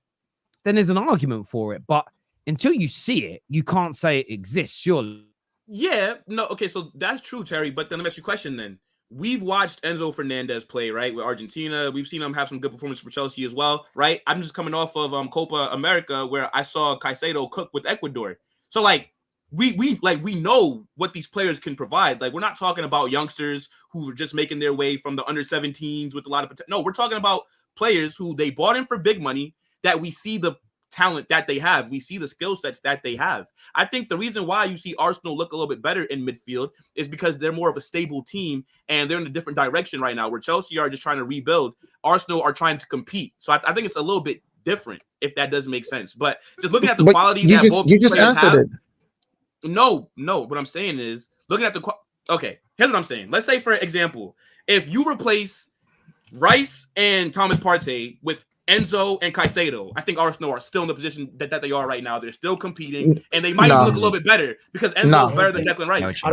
then there's an argument for it. But until you see it, you can't say it exists, surely. Yeah, no, okay, so that's true, Terry. But then let me ask you a question then. We've watched Enzo Fernandez play, right, with Argentina. We've seen him have some good performance for Chelsea as well, right? I'm just coming off of Copa America where I saw Caicedo cook with Ecuador. So, like, we know what these players can provide. Like, we're not talking about youngsters who are just making their way from the under 17s with a lot of potential. No, we're talking about players who they bought in for big money, that we see the talent that they have. We see the skill sets that they have. I think the reason why you see Arsenal look a little bit better in midfield is because they're more of a stable team and they're in a different direction right now, where Chelsea are just trying to rebuild. Arsenal are trying to compete. So I think it's a little bit different, if that does make sense. But just looking at the quality that both you just players answered have, it. No. What I'm saying is looking at okay, here's what I'm saying. Let's say, for example, if you replace Rice and Thomas Partey with Enzo and Caicedo, I think Arsenal are still in the position that they are right now. They're still competing, and they might even look a little bit better because Enzo is better than Declan Rice.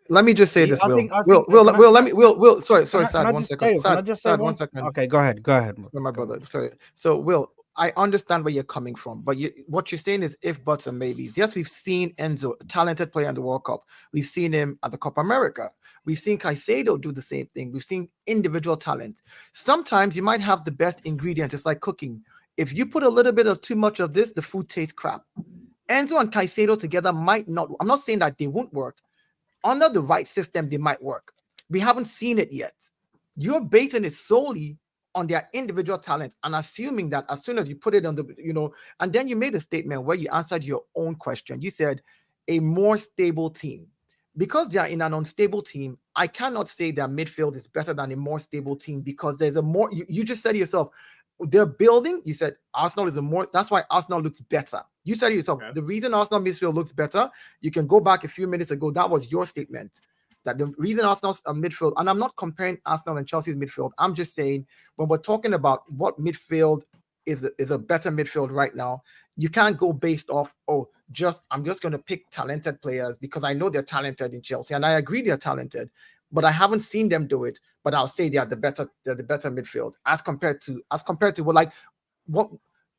Let me just say this, Will. Sorry, Sad, 1 second. Sad, 1 second. Okay, go ahead, my brother. Sorry. So, Will, I understand where you're coming from, but what you're saying is if, buts, and maybes. Yes, we've seen Enzo, a talented player in the World Cup. We've seen him at the Copa America. We've seen Caicedo do the same thing. We've seen individual talent. Sometimes you might have the best ingredients. It's like cooking. If you put a little bit of too much of this, the food tastes crap. Enzo and Caicedo together might not. I'm not saying that they won't work. Under the right system, they might work. We haven't seen it yet. You're basing it solely on their individual talent and assuming that as soon as you put it on the, and then you made a statement where you answered your own question. You said a more stable team. Because they are in an unstable team, I cannot say their midfield is better than a more stable team because there's a more, you just said to yourself, they're building, you said Arsenal is that's why Arsenal looks better. You said to yourself, The reason Arsenal midfield looks better, you can go back a few minutes ago, that was your statement. That the reason Arsenal's midfield, and I'm not comparing Arsenal and Chelsea's midfield, I'm just saying when we're talking about what midfield is a better midfield right now, you can't go based off, I'm just going to pick talented players because I know they're talented in Chelsea, and I agree they're talented, but I haven't seen them do it. But I'll say they're the better midfield as compared to what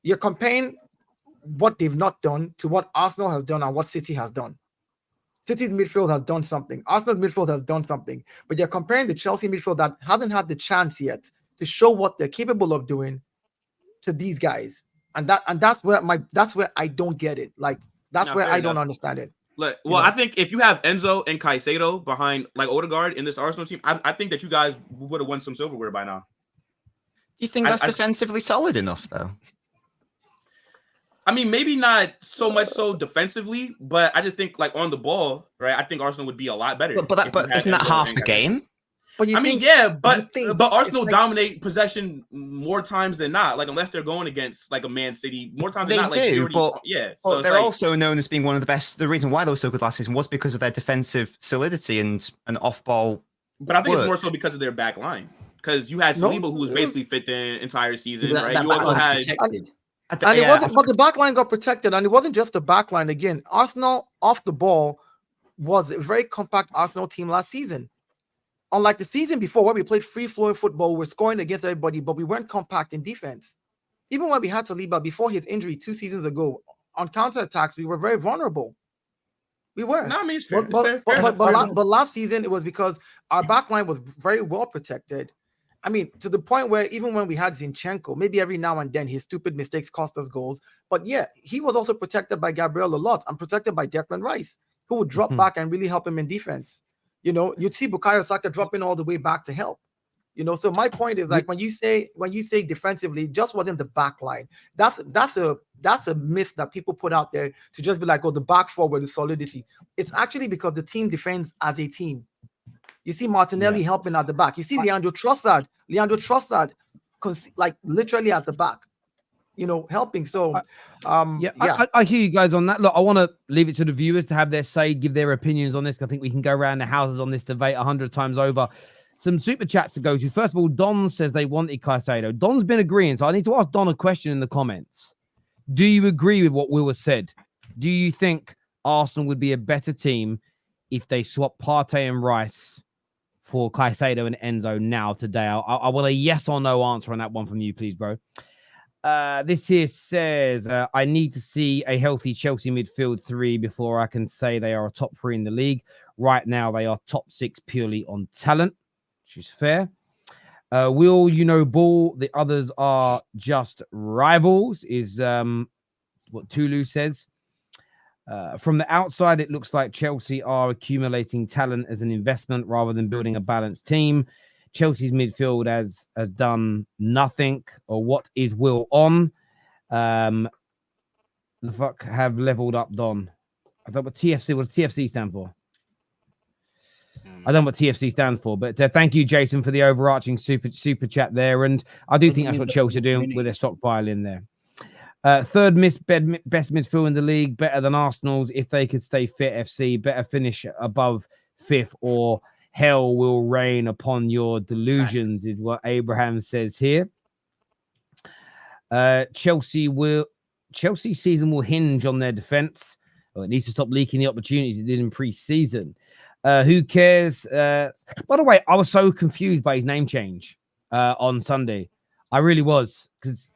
you're comparing what they've not done to what Arsenal has done and what City has done. City's midfield has done something. Arsenal's midfield has done something. But you're comparing the Chelsea midfield that hasn't had the chance yet to show what they're capable of doing to these guys. And that's where I don't get it. That's where I don't understand it. I think if you have Enzo and Caicedo behind like Odegaard in this Arsenal team, I think that you guys would have won some silverware by now. Do you think that's defensively solid enough, though? I mean, maybe not so much so defensively, but I just think like on the ball, right? I think Arsenal would be a lot better. But isn't that half the game? But Arsenal dominate possession more times than not. Like unless they're going against like a Man City, more times than not. They do, but so they're also known as being one of the best. The reason why they were so good last season was because of their defensive solidity and an off-ball. But I think it's more so because of their back line. Because you had Saliba, who was basically fit the entire season, right? You also had. It wasn't, but the back line got protected, and it wasn't just the back line. Again, Arsenal off the ball was a very compact Arsenal team last season. Unlike the season before, where we played free-flowing football, we were scoring against everybody, but we weren't compact in defense. Even when we had Saliba before his injury 2 seasons ago, on counterattacks, we were very vulnerable. We were. No, I mean, it's fair. But last season, it was because our back line was very well protected. I mean, to the point where even when we had Zinchenko, maybe every now and then his stupid mistakes cost us goals. But yeah, he was also protected by Gabriel a lot and protected by Declan Rice, who would drop back and really help him in defense. You'd see Bukayo Saka dropping all the way back to help. So my point is like when you say defensively, it just wasn't the back line. That's a myth that people put out there to just be like, the back forward is solidity. It's actually because the team defends as a team. You see Martinelli helping at the back. You see Leandro Trossard, like literally at the back. helping. So, Yeah, I hear you guys on that. Look, I want to leave it to the viewers to have their say, give their opinions on this. I think we can go around the houses on this debate 100 times over. Some super chats to go to. First of all, Don says they wanted Caicedo. Don's been agreeing, so I need to ask Don a question in the comments. Do you agree with what Will has said? Do you think Arsenal would be a better team if they swap Partey and Rice for Caicedo and Enzo now today? I want a yes or no answer on that one from you, please, bro. This here says, I need to see a healthy Chelsea midfield 3 before I can say they are a top 3 in the league. Right now, they are top 6 purely on talent, which is fair. Will ball? The others are just rivals, is what Tulu says. From the outside, it looks like Chelsea are accumulating talent as an investment rather than building a balanced team. Chelsea's midfield has done nothing. Or what is Will on? The fuck have leveled up, Don. I don't know what TFC. What does TFC stand for? I don't know what TFC stands for, but thank you, Jason, for the overarching super chat there. And I do think that's what Chelsea are doing with their stockpile in there. Third best midfield in the league, better than Arsenal's if they could stay fit. FC better finish above 5th, or hell will rain upon your delusions, is what Abraham says here. Chelsea season will hinge on their defense. It needs to stop leaking the opportunities it did in pre-season. Who cares? By the way, I was so confused by his name change on Sunday. I really was, because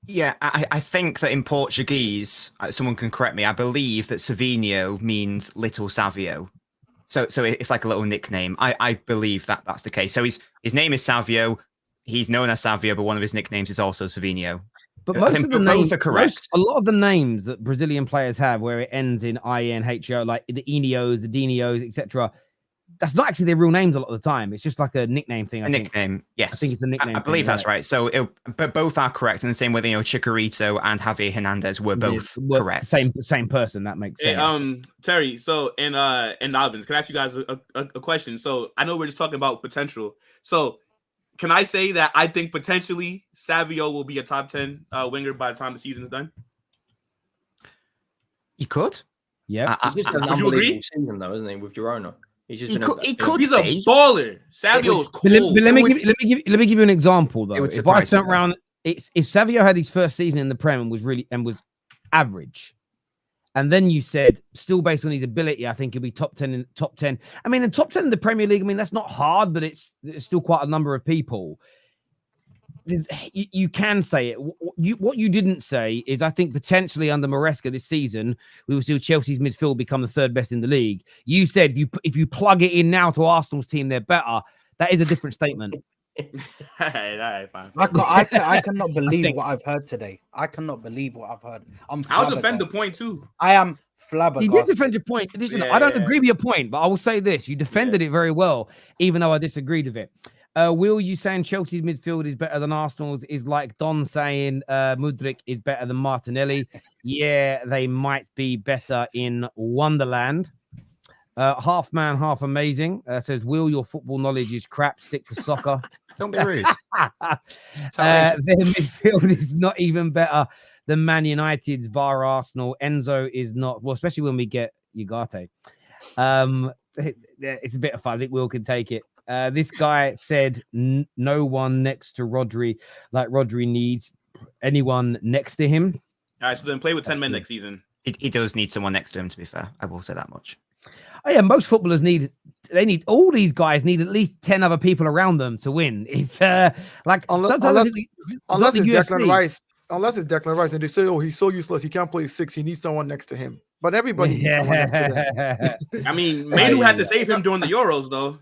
yeah, I think that in Portuguese, someone can correct me, I believe that Savinho means little Savio. So it's like a little nickname. I believe that that's the case. So his name is Savio. He's known as Savio, but one of his nicknames is also Savinho. But most of the names are correct. A lot of the names that Brazilian players have where it ends in INHO, like the Enios, the Dinios, etc., that's not actually their real names a lot of the time. It's just like a nickname thing. Nickname, yes. I think it's a nickname. I believe that's right. So, but both are correct in the same way. Chicharito and Javier Hernandez were both correct. Same person. That makes sense. Terry. So in Nobbins, can I ask you guys a question? So I know we're just talking about potential. So can I say that I think potentially Savio will be a top 10 winger by the time the season is done? You could. Yeah. He's just an unbelievable season, though, isn't he, with Girona? He's just He's a baller. Savio's cool. But let me give you an example though. If I turn around, if Savio had his first season in the Prem and was average, and then you said still based on his ability, I think he'll be top 10 in top 10. I mean, in top 10 in the Premier League, I mean that's not hard, but it's still quite a number of people. You can say it. What you didn't say is I think potentially under Maresca this season we will see Chelsea's midfield become the 3rd best in the league. You said if you plug it in now to Arsenal's team, they're better. That is a different statement. Fine. I cannot believe what I've heard today. I cannot believe what I've heard. I'll defend the point too. I am flabbergasted. You did defend your point. I don't agree with your point, but I will say this: you defended it very well, even though I disagreed with it. Will, you saying Chelsea's midfield is better than Arsenal's is like Don saying Mudryk is better than Martinelli. Yeah, they might be better in Wonderland. Half man, half amazing. Says, Will, your football knowledge is crap. Stick to soccer. Don't be rude. Their midfield is not even better than Man United's bar Arsenal. Enzo is not, well, especially when we get Ugarte. It's a bit of fun. I think Will can take it. This guy said no one next to Rodri, like Rodri needs anyone next to him. All right, so then play with 10 men next season. He does need someone next to him, to be fair. I will say that much. Oh yeah, most footballers all these guys need at least 10 other people around them to win. It's like unless it's Declan Rice. Unless it's Declan Rice and they say, oh, he's so useless, he can't play 6, he needs someone next to him. But everybody needs someone next to them. I mean, Manu had to save him during the Euros, though.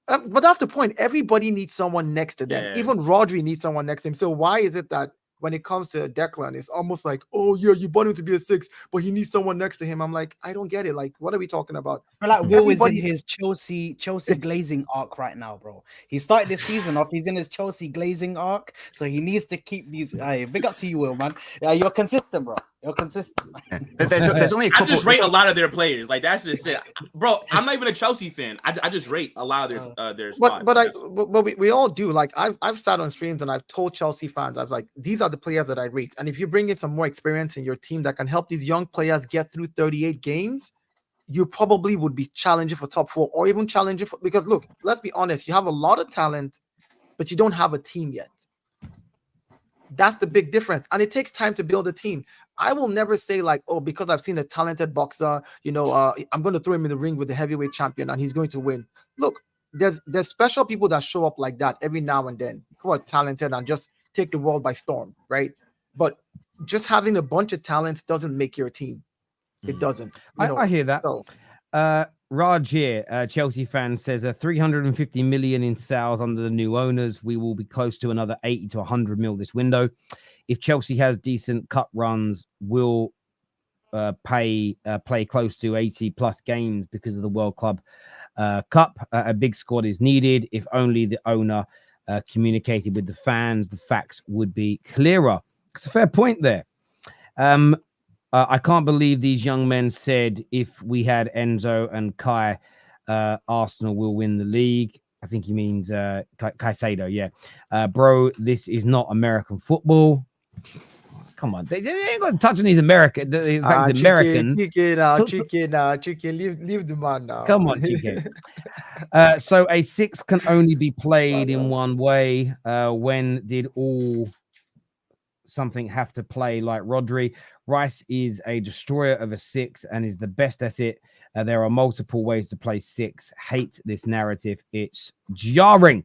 But that's the point. Everybody needs someone next to them. Yeah. Even Rodri needs someone next to him. So why is it that when it comes to Declan, it's almost like, oh yeah, you want him to be a 6, but he needs someone next to him. I'm like, I don't get it. Like, what are we talking about? But like, Will is in his Chelsea glazing arc right now, bro. He started this season off. He's in his Chelsea glazing arc, so he needs to keep these. Big up to you, Will, man. You're consistent, bro. You're consistent. There's only a I couple. just rate a lot of their players. Like that's just it, bro. I'm not even a Chelsea fan. I just rate a lot of their squad. But we all do. Like I've sat on streams and I've told Chelsea fans, I was like, these are the players that I rate. And if you bring in some more experience in your team that can help these young players get through 38 games, you probably would be challenging for top 4 or even challenging for, because look, let's be honest, you have a lot of talent, but you don't have a team yet. That's the big difference. And it takes time to build a team. I will never say like, oh, because I've seen a talented boxer, I'm going to throw him in the ring with the heavyweight champion and he's going to win. Look, there's special people that show up like that every now and then who are talented and just take the world by storm, right? But just having a bunch of talents doesn't make your team. It doesn't. I hear that. So, Raj here, Chelsea fan, says 350 million in sales under the new owners. We will be close to another 80 to 100 mil this window. If Chelsea has decent cup runs, we'll play close to 80 plus games because of the World Club Cup. A big squad is needed. If only the owner communicated with the fans, the facts would be clearer. It's a fair point there. I can't believe these young men said if we had Enzo and Kai, Arsenal will win the league. I think he means Caicedo, yeah. Bro, this is not American football. Come on. They ain't got touching these American. American. Chicken, leave the man now. Come on, Chicken. So a 6 can only be played in one way. When did all something have to play like Rodri? Rice is a destroyer of a 6 and is the best at it. There are multiple ways to play 6. Hate this narrative. It's jarring.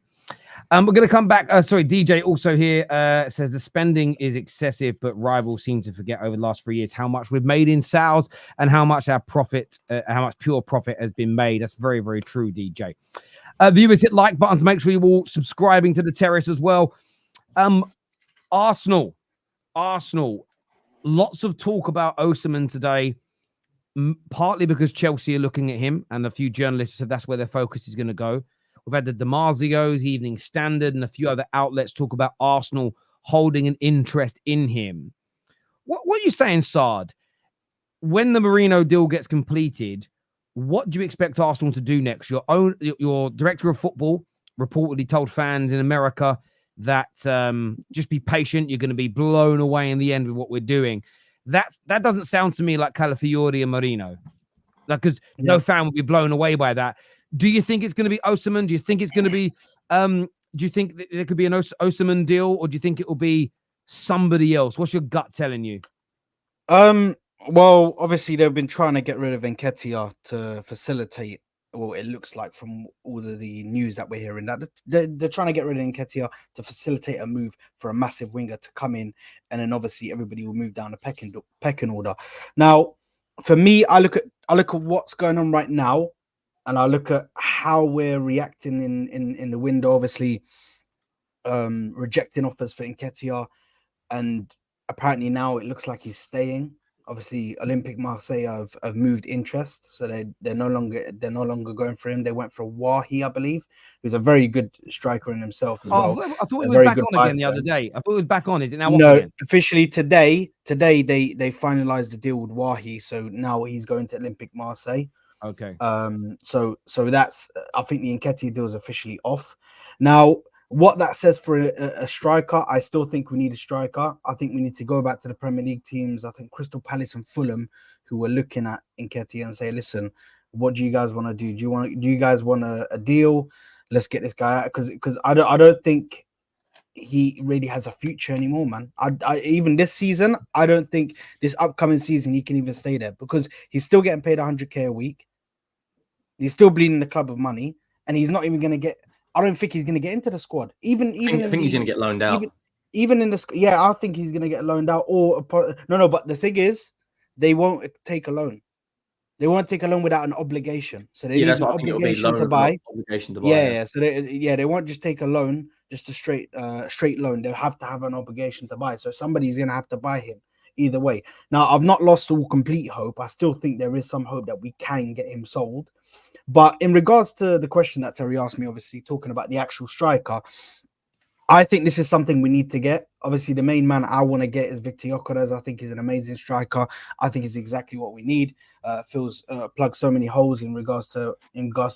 We're going to come back. DJ also here says the spending is excessive, but rivals seem to forget over the last 3 years how much we've made in sales and how much our profit, how much pure profit has been made. That's very, very true, DJ. Viewers, hit like buttons. Make sure you're all subscribing to the Terrace as well. Arsenal. Lots of talk about Osimhen today, partly because Chelsea are looking at him, and a few journalists said that's where their focus is going to go. We've had the DiMarzios, Evening Standard, and a few other outlets talk about Arsenal holding an interest in him. What are you saying, Saad? When the Marino deal gets completed, what do you expect Arsenal to do next? Your director of football reportedly told fans in America that just be patient. You're going to be blown away in the end with what we're doing. That doesn't sound to me like Calafiori and Marino. Like, because no fan will be blown away by that. Do you think it's going to be Osimhen? Do you think it's going to be? Do you think there could be an Osimhen deal, or do you think it will be somebody else? What's your gut telling you? Well, obviously they've been trying to get rid of Nketiah to facilitate. Well, it looks like from all of the news that we're hearing that they're trying to get rid of Nketiah to facilitate a move for a massive winger to come in, and then obviously everybody will move down the pecking order. Now, for me, I look at what's going on right now, and I look at how we're reacting in the window. Obviously, rejecting offers for Nketiah, and apparently now it looks like he's staying. Obviously, Olympique Marseille have moved interest, so they're no longer going for him. They went for Wahi, I believe, who's a very good striker in himself as well. I thought he was back on again the other day. I thought it was back on. Is it now? No, officially today they finalized the deal with Wahi, so now he's going to Olympique Marseille. Okay. So that's, I think the Nketiah deal is officially off now. What that says for a striker, I still think we need a striker. I think we need to go back to the Premier League teams. I think Crystal Palace and Fulham, who were looking at Nketiah and say, listen, what do you guys want to do? Do you guys want a deal? Let's get this guy out, because I don't think he really has a future anymore, man. I even this season, I don't think this upcoming season he can even stay there, because he's still getting paid 100k a week. He's still bleeding the club of money, and he's not even going to get. I don't think he's going to get into the squad. I think he's going to get loaned out. Even in the I think he's going to get loaned out. No. But the thing is, they won't take a loan. They won't take a loan without an obligation. So they need an obligation to buy. Yeah. So they won't just take a loan, just a straight loan. They'll have to have an obligation to buy. So somebody's going to have to buy him either way. Now, I've not lost all complete hope. I still think there is some hope that we can get him sold. But in regards to the question that Terry asked me, obviously talking about the actual striker, I think this is something we need to get. Obviously, the main man I want to get is Victor Gyökeres. I think he's an amazing striker. I think he's exactly what we need. Plugs so many holes in regards to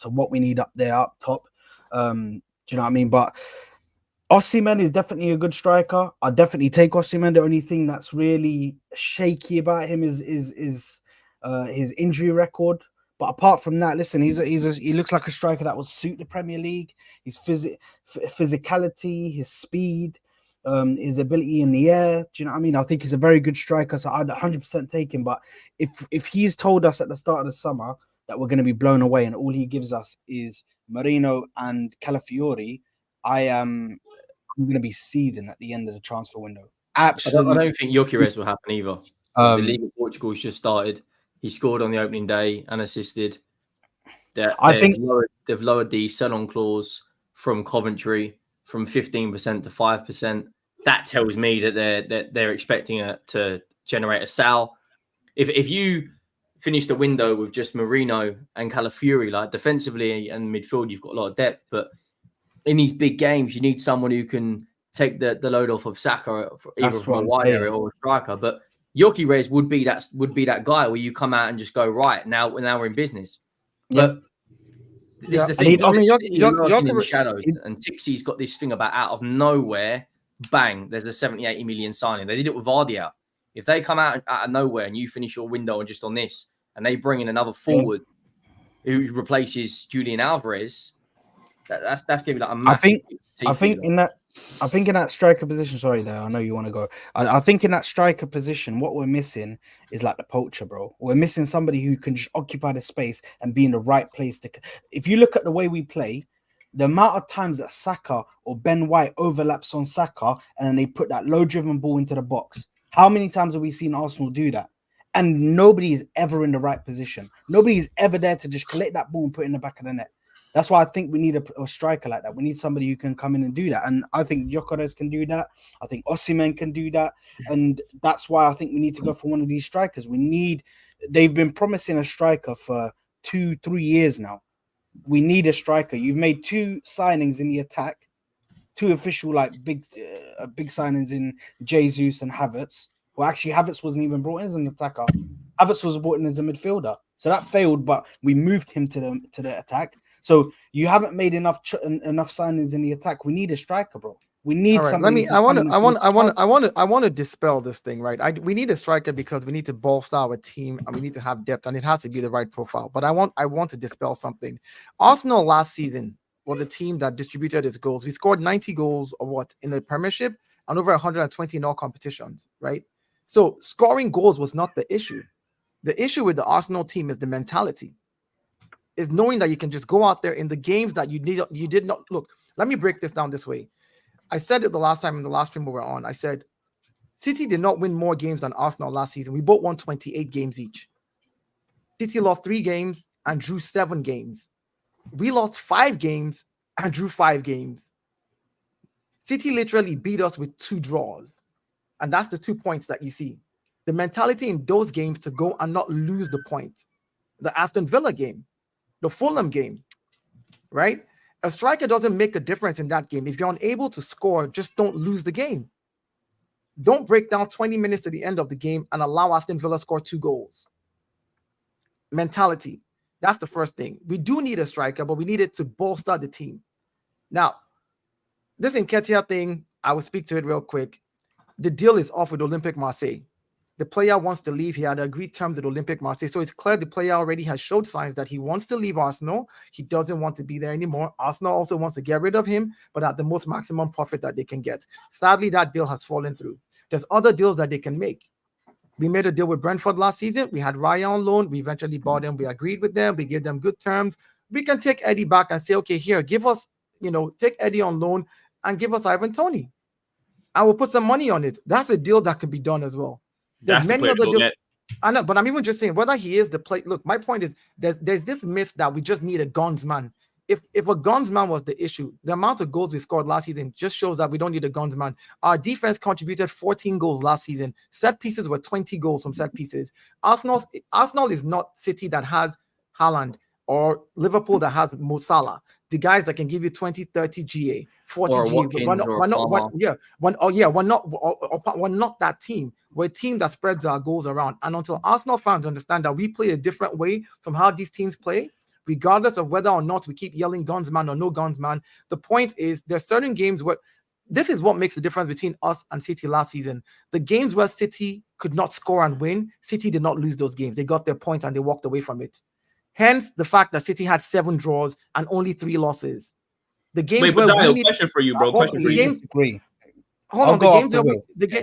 what we need up there, up top. Do you know what I mean? But Osimhen is definitely a good striker. I definitely take Osimhen. The only thing that's really shaky about him is his injury record. But apart from that, listen, he looks like a striker that would suit the Premier League. His physicality, his speed, his ability in the air. Do you know what I mean? I think he's a very good striker, so I'd 100% take him. But if he's told us at the start of the summer that we're going to be blown away and all he gives us is Merino and Calafiori, I'm going to be seething at the end of the transfer window. Absolutely. I don't think Gyökeres will happen either. The League of Portugal has just started. He scored on the opening day and assisted. They've lowered the sell-on clause from Coventry from 15% to 5%. That tells me that they're expecting to generate a sale. If you finish the window with just Merino and Calafiori, like defensively and midfield, you've got a lot of depth. But in these big games, you need someone who can take the load off of Saka, either from a wide area or a striker. But Gyökeres would be that guy where you come out and just go, right, now we're in business. But this is the thing. You're working in the shadows, and Tixie's got this thing about out of nowhere, bang, there's a 70, 80 million signing. They did it with Vardy out. If they come out of nowhere and you finish your window and just on this, and they bring in another forward who replaces Julian Alvarez, that's going to be like a massive. I think in that striker position, sorry there, I know you want to go. I think in that striker position, what we're missing is like the poacher, bro. We're missing somebody who can just occupy the space and be in the right place. If you look at the way we play, the amount of times that Saka or Ben White overlaps on Saka and then they put that low-driven ball into the box, how many times have we seen Arsenal do that? And nobody is ever in the right position. Nobody is ever there to just collect that ball and put it in the back of the net. That's why I think we need a striker like that. We need somebody who can come in and do that. And I think Gyökeres can do that. I think Osimhen can do that. And that's why I think we need to go for one of these strikers. They've been promising a striker for 2-3 years now. We need a striker. You've made 2 signings in the attack, 2 official big signings in Jesus and Havertz. Well, actually, Havertz wasn't even brought in as an attacker. Havertz was brought in as a midfielder. So that failed, but we moved him to the attack. So you haven't made enough signings in the attack. We need a striker, bro. We need somebody. I want to dispel this thing, right? We need a striker because we need to bolster our team and we need to have depth, and it has to be the right profile. But I want to dispel something. Arsenal last season was a team that distributed its goals. We scored 90 goals in the Premiership and over 120 in all competitions, right? So scoring goals was not the issue. The issue with the Arsenal team is the mentality. Is knowing that you can just go out there in the games that you did not look. Let me break this down this way. I said it the last time in the last stream we were on. I said City did not win more games than Arsenal last season. We both won 28 games each. City lost 3 games and drew 7 games. We lost 5 games and drew 5 games. City literally beat us with 2 draws. And that's the 2 points that you see. The mentality in those games to go and not lose the point. The Aston Villa game. The Fulham game, right? A striker doesn't make a difference in that game. If you're unable to score, just don't lose the game. Don't break down 20 minutes to the end of the game and allow Aston Villa score 2 goals. Mentality. That's the first thing. We do need a striker, but we need it to bolster the team. Now, this Nketiah thing, I will speak to it real quick. The deal is off with Olympique Marseille. The player wants to leave. He had agreed terms with Olympique Marseille. So it's clear the player already has showed signs that he wants to leave Arsenal. He doesn't want to be there anymore. Arsenal also wants to get rid of him, but at the most maximum profit that they can get. Sadly, that deal has fallen through. There's other deals that they can make. We made a deal with Brentford last season. We had Raya on loan. We eventually bought them. We agreed with them. We gave them good terms. We can take Eddie back and say, okay, here, give us, take Eddie on loan and give us Ivan Toney. And we'll put some money on it. That's a deal that can be done as well. There's many other deals. I know, but I'm even just saying whether he is the play. Look, my point is there's this myth that we just need a guns man. If a guns man was the issue, the amount of goals we scored last season just shows that we don't need a guns man. Our defense contributed 14 goals last season. Set pieces were 20 goals from set pieces. Arsenal is not City that has Haaland or Liverpool that has Mo Salah, the guys that can give you 20, 30 GA, 40 Or a GA. Watkins or a Palmer. We're not that team. We're a team that spreads our goals around. And until Arsenal fans understand that we play a different way from how these teams play, regardless of whether or not we keep yelling guns man or no guns man, the point is there's certain games where this is what makes the difference between us and City last season. The games where City could not score and win, City did not lose those games. They got their point and they walked away from it. Hence the fact that City had 7 draws and only 3 losses. The games Wait, but Dio, question for you, bro. Question for you. Disagree. Hold I'll on, go the games after where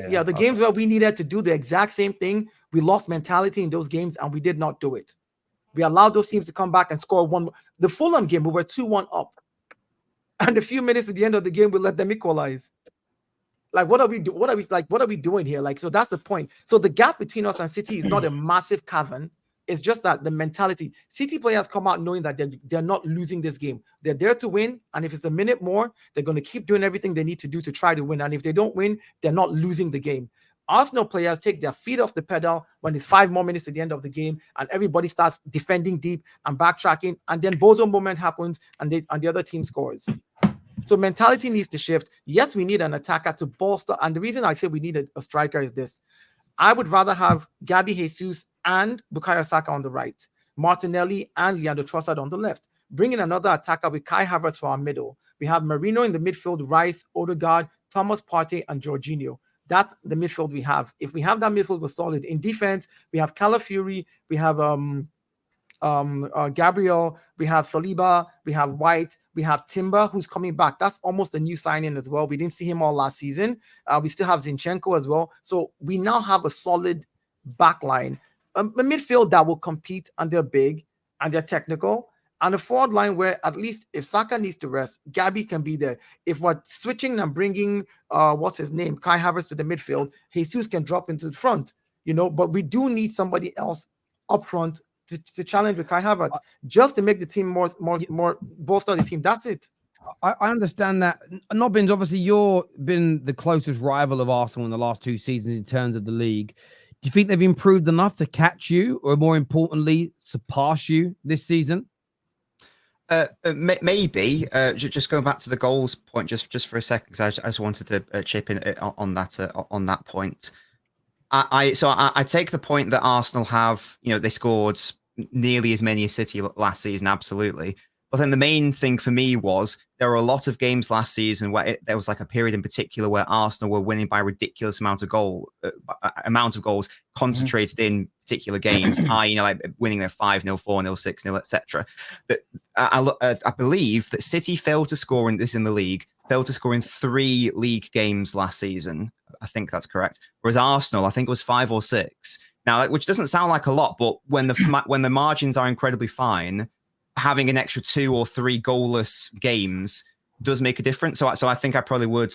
Will. the games where we needed to do the exact same thing, we lost mentality in those games and we did not do it. We allowed those teams to come back and score one. The Fulham game, we were 2-1 up. And a few minutes at the end of the game, we let them equalize. Like, what are we doing here? Like, so that's the point. So the gap between us and City is not a massive cavern. It's just that the mentality. City players come out knowing that they're not losing this game. They're there to win. And if it's a minute more, they're going to keep doing everything they need to do to try to win. And if they don't win, they're not losing the game. Arsenal players take their feet off the pedal when it's 5 more minutes at the end of the game and everybody starts defending deep and backtracking. And then bozo moment happens and the other team scores. So mentality needs to shift. Yes, we need an attacker to bolster. And the reason I say we need a striker is this. I would rather have Gabby Jesus and Bukayo Saka on the right, Martinelli and Leandro Trossard on the left. Bring in another attacker with Kai Havertz for our middle. We have Marino in the midfield, Rice, Odegaard, Thomas Partey, and Jorginho. That's the midfield we have. If we have that midfield, we're solid. In defense, we have Calafiori, we have Gabriel, we have Saliba, we have White, we have Timber, who's coming back. That's almost a new signing as well. We didn't see him all last season. We still have Zinchenko as well. So we now have a solid back line, a midfield that will compete, and they're big and they're technical, and a forward line where at least if Saka needs to rest, Gabby can be there. If we're switching and bringing Kai Havertz to the midfield, Jesus can drop into the front, but we do need somebody else up front to challenge with Kai Havertz, just to make the team more bolster the team. That's it. I understand that. Nobbins, obviously, you've been the closest rival of Arsenal in the last 2 seasons in terms of the league. Do you think they've improved enough to catch you, or more importantly, surpass you this season? Maybe. Just going back to the goals point, just for a second, because I just wanted to chip in on that point. I take the point that Arsenal have, they scored nearly as many as City last season, absolutely. But then the main thing for me was there were a lot of games last season where there was like a period in particular where Arsenal were winning by a ridiculous amount of goals concentrated in particular games, like winning their 5-0, 4-0, 6-0, etc. But I believe that City failed to score in the league, failed to score in 3 league games last season. I think that's correct. Whereas Arsenal, I think it was 5 or 6. Now, which doesn't sound like a lot, but when the margins are incredibly fine, having an extra 2 or 3 goalless games does make a difference. So I think I probably would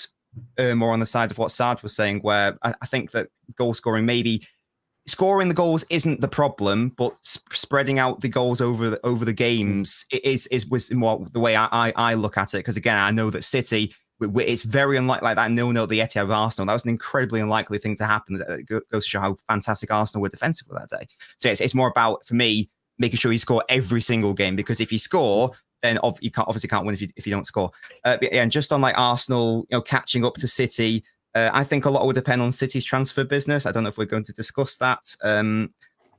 more on the side of what Saad was saying, where I think that goal scoring, maybe scoring the goals isn't the problem, but spreading out the goals over the games was more the way I look at it. Because again, I know that City, it's very unlikely, like that 0-0 at the Etihad of Arsenal. That was an incredibly unlikely thing to happen. It goes to show how fantastic Arsenal were defensively that day. So it's more about, for me, making sure you score every single game, because if you score, then you obviously can't win if you don't score. And just on like Arsenal, catching up to City, I think a lot will depend on City's transfer business. I don't know if we're going to discuss that.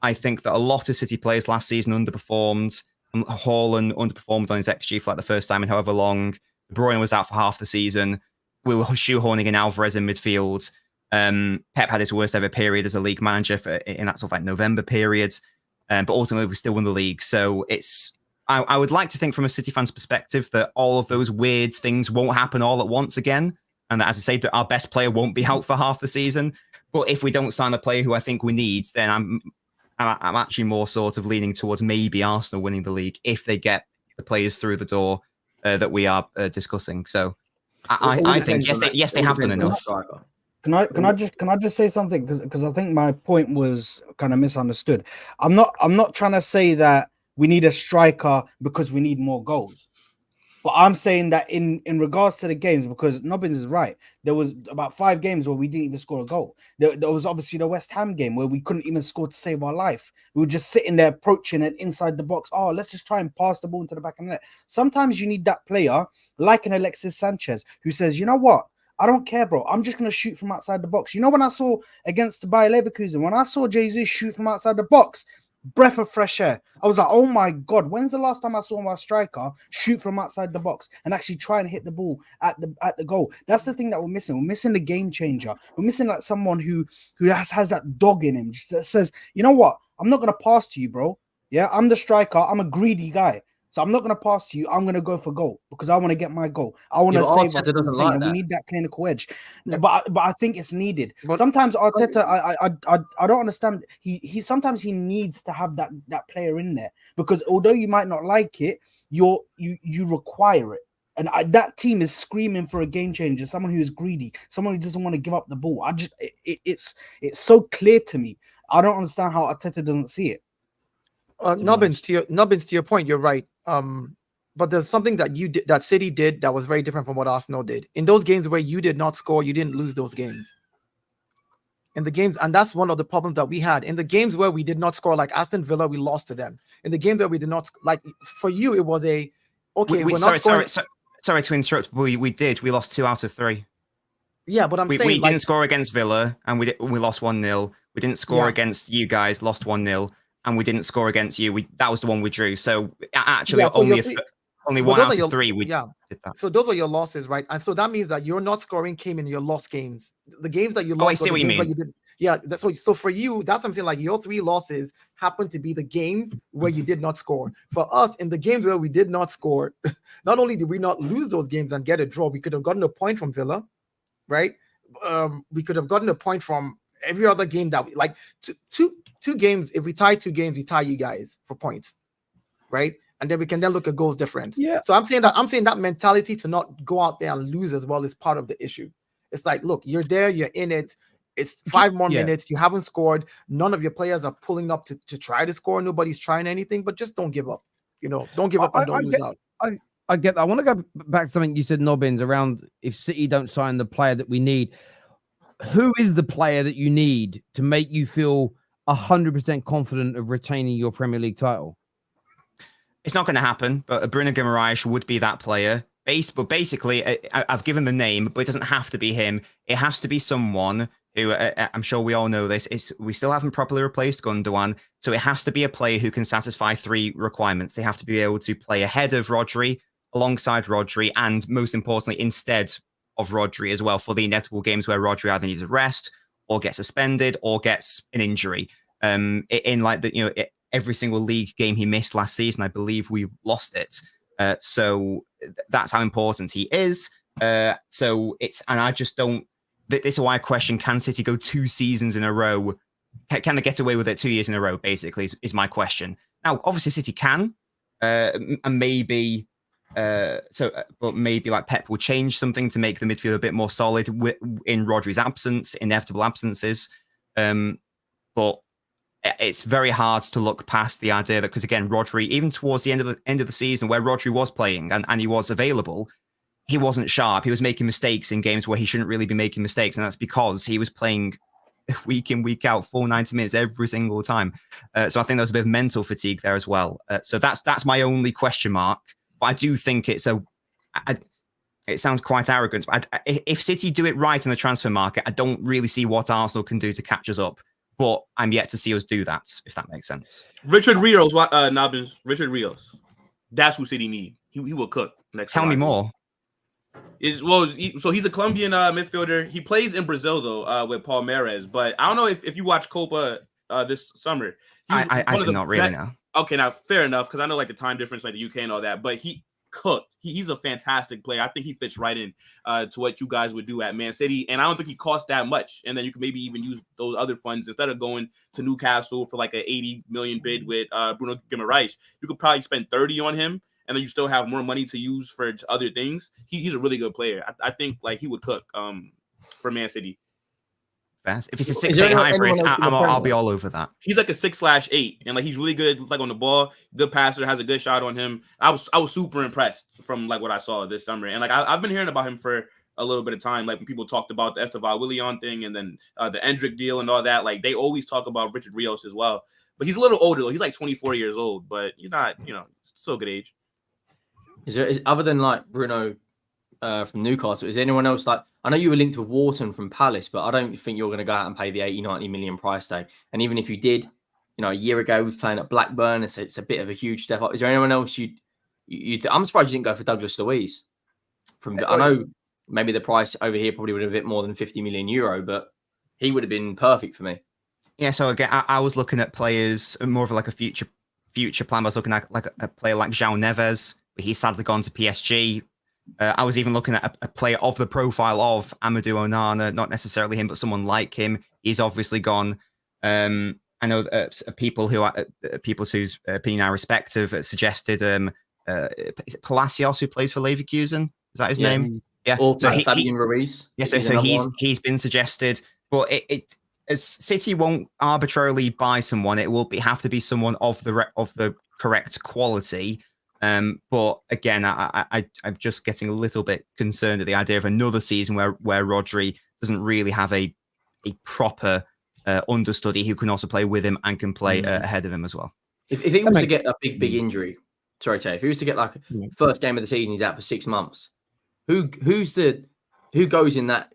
I think that a lot of City players last season underperformed. Haaland underperformed on his XG for like the first time in however long. De Bruyne was out for half the season. We were shoehorning in Alvarez in midfield. Pep had his worst ever period as a league manager in that sort of like November period. But ultimately, we still won the league. So I would like to think from a City fan's perspective that all of those weird things won't happen all at once again. And that, as I say, that our best player won't be out for half the season. But if we don't sign a player who I think we need, then I'm actually more sort of leaning towards maybe Arsenal winning the league if they get the players through the door that we are discussing. So I think yes, they have done enough. Can I just say something, because I think my point was kind of misunderstood. I'm not trying to say that we need a striker because we need more goals. But I'm saying that in regards to the games, because Nobbins is right. There was about 5 games where we didn't even score a goal. There was obviously the West Ham game where we couldn't even score to save our life. We were just sitting there approaching and inside the box. Oh, let's just try and pass the ball into the back of the net. Sometimes you need that player like an Alexis Sanchez who says, you know what? I don't care, bro. I'm just going to shoot from outside the box. You know, when I saw against Bayer Leverkusen, when I saw Jesus shoot from outside the box, breath of fresh air. I was like, oh my God, when's the last time I saw my striker shoot from outside the box and actually try and hit the ball at the goal? That's the thing that we're missing. We're missing the game changer. We're missing like someone who has that dog in him, just that says, you know what? I'm not going to pass to you, bro. Yeah, I'm the striker. I'm a greedy guy. So I'm not going to pass to you. I'm going to go for goal because I want to get my goal. I want to save us. Doesn't like that. We need that clinical edge. But I think it's needed. But- sometimes Arteta, I don't understand. He sometimes he needs to have that player in there because although you might not like it, you require it. And that team is screaming for a game changer, someone who is greedy, someone who doesn't want to give up the ball. It's so clear to me. I don't understand how Arteta doesn't see it. Nubbins, to your point, you're right. But there's something that you did, that City did, that was very different from what Arsenal did. In those games where you did not score, you didn't lose those games. In the games, and that's one of the problems that we had. In the games where we did not score, like Aston Villa, we lost to them. In the games where we did not, like for you, it was a okay. Sorry to interrupt. But we did. We lost 2 out of 3. Yeah, but we didn't score against Villa, and we lost 1-0. We didn't score against you guys, lost 1-0. And we didn't score against you. That was the one we drew. So actually, only 1 out of 3 we did that. So those are your losses, right? And so that means that you're not scoring came in your lost games. The games that you lost. I see what you mean. So for you, that's what I'm saying. Like your 3 losses happen to be the games where you did not score. For us, in the games where we did not score, not only did we not lose those games and get a draw, we could have gotten a point from Villa, right? We could have gotten a point from every other game that we like. Two games. If we tie 2 games, we tie you guys for points, right? And then we can then look at goals difference. Yeah. So I'm saying that mentality to not go out there and lose as well is part of the issue. It's like, look, you're there, you're in it. It's 5 more minutes. You haven't scored. None of your players are pulling up to try to score. Nobody's trying anything, but just don't give up. You know, don't give up and don't lose out. I get that. I want to go back to something you said, Nobbins, around if City don't sign the player that we need. Who is the player that you need to make you feel 100% confident of retaining your Premier League title? It's not going to happen, but Bruno Guimaraes would be that player. But basically, I've given the name, but it doesn't have to be him. It has to be someone who, I'm sure we all know this, we still haven't properly replaced Gundogan, so it has to be a player who can satisfy 3 requirements. They have to be able to play ahead of Rodri, alongside Rodri, and most importantly, instead of Rodri as well, for the inevitable games where Rodri either needs a rest or gets suspended or gets an injury. In like the every single league game he missed last season, I believe we lost it. So that's how important he is. So it's, and I just don't. This is why I question: can City go 2 seasons in a row? Can they get away with it 2 years in a row? Basically, is my question. Now, obviously, City can, and maybe. But maybe like Pep will change something to make the midfield a bit more solid in Rodri's absence, inevitable absences. But it's very hard to look past the idea that, because again, Rodri, even towards the end of the season where Rodri was playing and he was available, he wasn't sharp. He was making mistakes in games where he shouldn't really be making mistakes, and that's because he was playing week in, week out, full 90 minutes every single time. So I think there was a bit of mental fatigue there as well. So that's my only question mark. But I do think it sounds quite arrogant. But if City do it right in the transfer market, I don't really see what Arsenal can do to catch us up. But I'm yet to see us do that, if that makes sense. Richard Rios, Nobbins. Richard Rios. That's who City need. He will cook next. Tell me more. So he's a Colombian midfielder. He plays in Brazil though with Palmeiras. But I don't know if you watch Copa this summer. I do not really know. Okay, now fair enough, because I know like the time difference, like the UK and all that, but he cooked. He's a fantastic player. I think he fits right in to what you guys would do at Man City, and I don't think he costs that much. And then you can maybe even use those other funds instead of going to Newcastle for like an 80 million bid with Bruno Guimaraes. You could probably spend 30 on him, and then you still have more money to use for other things. He's a really good player. I think like he would cook for Man City. If it's a Is there 6'8" hybrid, anyone else in the I'll Premier? be all over that. He's like a 6/8, and like he's really good, like on the ball, good passer, has a good shot on him. I was super impressed from like what I saw this summer, and like I've been hearing about him for a little bit of time. Like when people talked about the Esteval Willian thing, and then the Endrick deal and all that. Like they always talk about Richard Rios as well, but he's a little older. He's like 24 years old, but he's not, still a good age. Is other than like Bruno from Newcastle, is anyone else like? I know you were linked with Wharton from Palace, but I don't think you're going to go out and pay the 80-90 million price tag. And even if you did, a year ago he was playing at Blackburn. It's a bit of a huge step up. Is there anyone else you I'm surprised you didn't go for Douglas Luiz. I know maybe the price over here probably would have been a bit more than 50 million euro, but he would have been perfect for me. Yeah, so again, I was looking at players more of like a future plan. I was looking at like a player like João Neves, but he's sadly gone to PSG. I was even looking at a player of the profile of Amadou Onana, not necessarily him, but someone like him. He's obviously gone. I know people whose opinion I respect have suggested. Is it Palacios who plays for Leverkusen? Is that his name? Yeah. Or so Fabian Ruiz. Yes. So he's been suggested, but as City won't arbitrarily buy someone. It will have to be someone of the correct quality. But again, I'm just getting a little bit concerned at the idea of another season where Rodri doesn't really have a proper understudy who can also play with him and can play ahead of him as well. If he was to get a big injury, sorry, Tay, if he was to get like first game of the season, he's out for 6 months. Who goes in that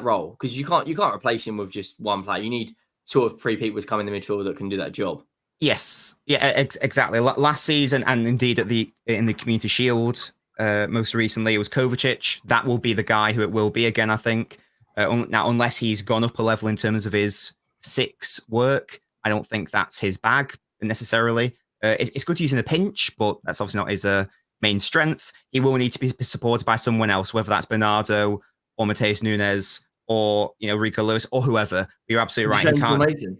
role? Because you can't replace him with just one player. You need 2 or 3 people to come in the midfield that can do that job. Yes, yeah, exactly. Last season, and indeed in the Community Shield, most recently, it was Kovacic. That will be the guy who it will be again, I think. Now, unless he's gone up a level in terms of his 6 work, I don't think that's his bag necessarily. It's good to use in a pinch, but that's obviously not his main strength. He will need to be supported by someone else, whether that's Bernardo or Mateus Nunes or Rico Lewis or whoever. You're absolutely right. He can't.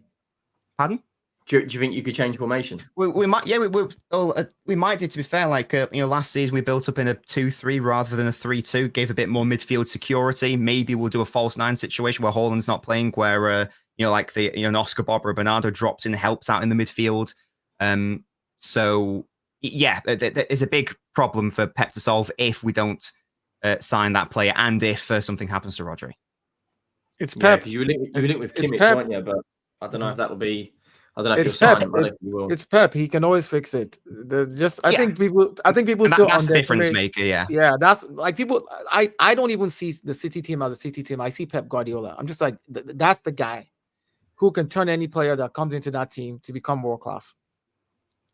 Pardon? Do you think you could change formation? We might, yeah. We might do. To be fair, like last season we built up in a 2-3 rather than a 3-2. Gave a bit more midfield security. Maybe we'll do a false 9 situation where Haaland's not playing, where like an Oscar Bob or Bernardo drops in, helps out in the midfield. So yeah, there's a big problem for Pep to solve if we don't sign that player, and if something happens to Rodri. It's Pep. Because you linked with Kimmich, weren't you? But I don't know if that'll be. I don't know if it's Pep. It's Pep. He can always fix it. I think people still that's the difference maker. Yeah. That's like people. I don't even see the City team as a City team. I see Pep Guardiola. I'm just like that's the guy who can turn any player that comes into that team to become world class.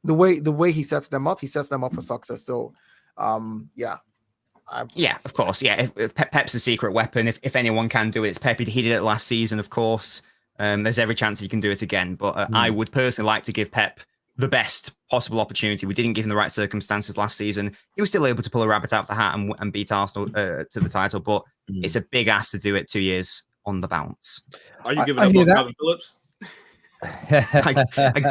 The way he sets them up for success. So, yeah. Yeah, of course. Yeah, if Pep's a secret weapon. If anyone can do it, it's Pep. He did it last season, of course. There's every chance he can do it again. But I would personally like to give Pep the best possible opportunity. We didn't give him the right circumstances last season. He was still able to pull a rabbit out of the hat and beat Arsenal to the title. But it's a big ask to do it 2 years on the bounce. Are you giving up on Calvin Phillips? I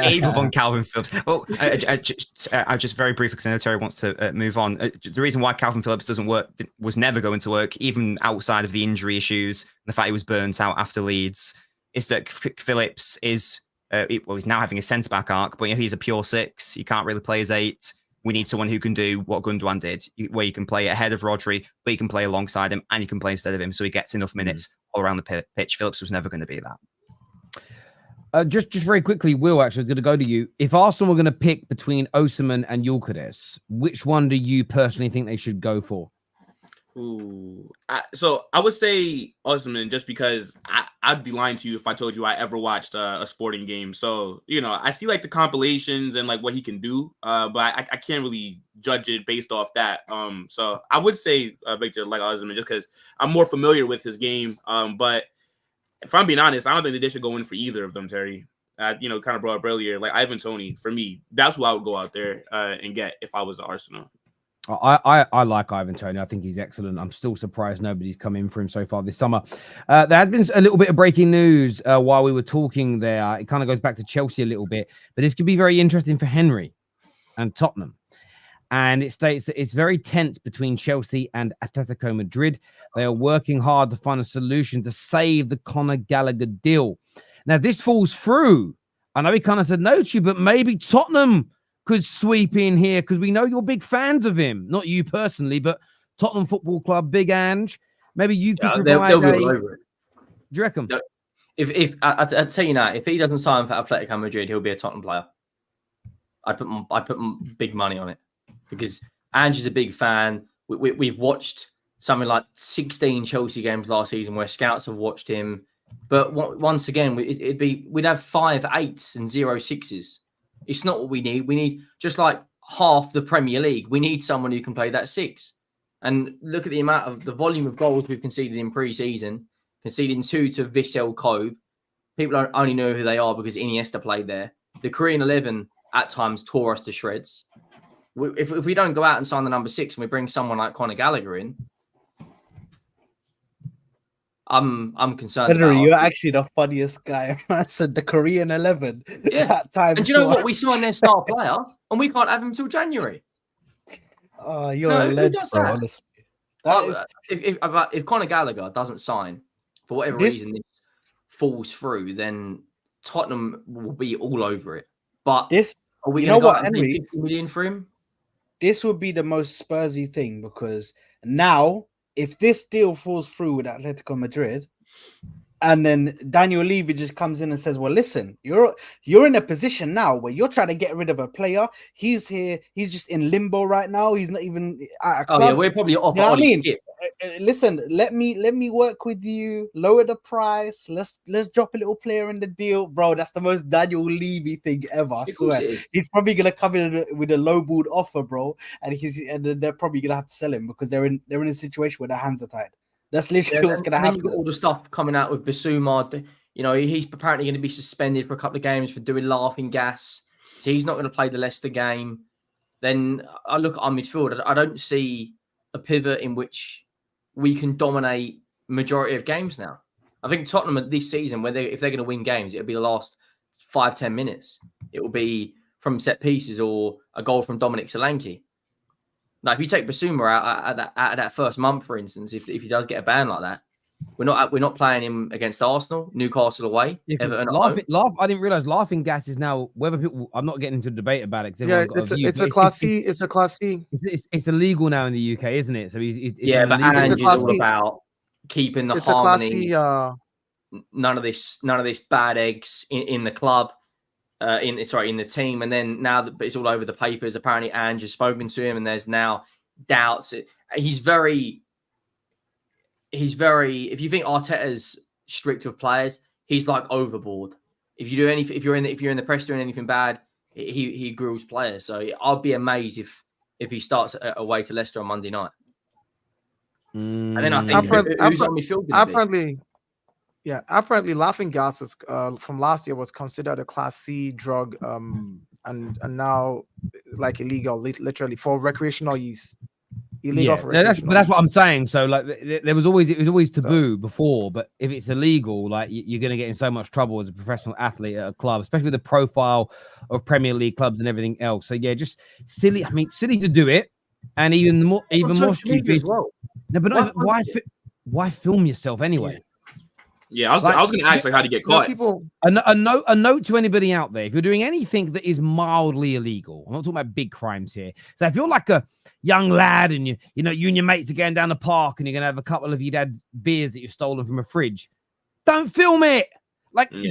gave up on Calvin Phillips. Well, I just very briefly, because I know Terry wants to move on. The reason why Calvin Phillips doesn't work, was never going to work, even outside of the injury issues, and the fact he was burnt out after Leeds, is that Phillips is, he's now having a centre-back arc, but he's a pure 6. You can't really play as 8. We need someone who can do what Gundogan did, where you can play ahead of Rodri, but you can play alongside him, and you can play instead of him, so he gets enough minutes all around the pitch. Phillips was never going to be that. Just very quickly, Will, actually, I was going to go to you. If Arsenal were going to pick between Osimhen and Gyökeres, which one do you personally think they should go for? So I would say Osimhen, just because I'd be lying to you if I told you I ever watched a sporting game. So, I see like the compilations and like what he can do, but I can't really judge it based off that. So I would say Victor like Osimhen, just because I'm more familiar with his game. But if I'm being honest, I don't think that they should go in for either of them, Terry. Kind of brought up earlier, like Ivan Toney, for me, that's who I would go out there and get if I was at Arsenal. I like Ivan Toney. I think he's excellent. I'm still surprised nobody's come in for him so far this summer. There has been a little bit of breaking news while we were talking there. It kind of goes back to Chelsea a little bit, but this could be very interesting for Henry and Tottenham. and it states that it's very tense between Chelsea and Atletico Madrid. They are working hard to find a solution to save the Conor Gallagher deal. Now, if this falls through, I know he kind of said no to you, but maybe Tottenham could sweep in here because we know you're big fans of him. Not you personally, but Tottenham Football Club, Big Ange. Maybe you could provide they'll be all over it. Do you reckon? If I tell you now, if he doesn't sign for Atletico Madrid, he'll be a Tottenham player. I'd put big money on it because Ange is a big fan. We've watched something like 16 Chelsea games last season where scouts have watched him. But once again, we'd have 5 8s and 0 6s. It's not what we need. We need just like half the Premier League. We need someone who can play that 6. And look at the volume of goals we've conceded in pre-season, conceding 2 to Vissel Kobe. People only know who they are because Iniesta played there. The Korean 11 at times tore us to shreds. If we don't go out and sign the number 6 and we bring someone like Conor Gallagher in, I'm concerned. Henry, you're actually the funniest guy. I said the Korean 11. Yeah. At times And do you know what? We signed their star player and we can't have him until January. Oh, you're No, a who legend, does bro, that? honestly. That is If Conor Gallagher doesn't sign for whatever reason this falls through, then Tottenham will be all over it. But this. are we You going know to go what, out and pay Henry? 50 million for him? This would be the most Spursy thing because now, if this deal falls through with Atletico Madrid, and then Daniel Levy just comes in and says, "Well, listen, you're in a position now where you're trying to get rid of a player. He's here. He's just in limbo right now. He's not even at a club. Oh yeah, we're probably off. You know what I Ollie mean? Skip. Listen, let me work with you. Lower the price. Let's drop a little player in the deal, bro. That's the most Daniel Levy thing ever. I Of course swear. it is. He's probably gonna come in with a lowballed offer, bro, and then they're probably gonna have to sell him because they're in a situation where their hands are tied. That's literally what's gonna And then you've got happen. all the stuff coming out with Basuma. You know, he's apparently going to be suspended for a couple of games for doing laughing gas. So he's not going to play the Leicester game. Then I look at our midfield. I don't see a pivot in which we can dominate majority of games now. I think Tottenham this season, if they're going to win games, it'll be the last 5-10 minutes. It will be from set pieces or a goal from Dominic Solanke. Now, if you take Basuma out at that first month, for instance, if he does get a ban like that, we're not playing him against Arsenal, Newcastle away, Everton at home. I didn't realize laughing gas is now whether people. I'm not getting into a debate about it. Yeah, it's a class C. It's a class C. It's illegal now in the UK, isn't it? So it's yeah, but illegal. Ange is class all C. about keeping the It's a class harmony. C. None of this bad eggs in the club. In the team, and then now that it's all over the papers. Apparently, Ange has spoken to him, and there's now doubts. He's very. If you think Arteta's strict with players, he's like overboard. If you do anything, if you're in the press doing anything bad, he grills players. So I'd be amazed if he starts away to Leicester on Monday night. And then I think who's on midfield gonna be? Apparently, laughing gas is, from last year was considered a class C drug, and now like illegal, literally for recreational use. Illegal for recreational that's what I'm saying. So like, it was always taboo before, but if it's illegal, like you're going to get in so much trouble as a professional athlete at a club, especially with the profile of Premier League clubs and everything else. So yeah, just silly. I mean, silly to do it, and even more stupid as well. No, but why film yourself anyway? Yeah, I was going to ask like how to get caught. People, A note to anybody out there: if you're doing anything that is mildly illegal, I'm not talking about big crimes here. So if you're like a young lad and you and your mates are going down the park and you're gonna have a couple of your dad's beers that you've stolen from a fridge, don't film it.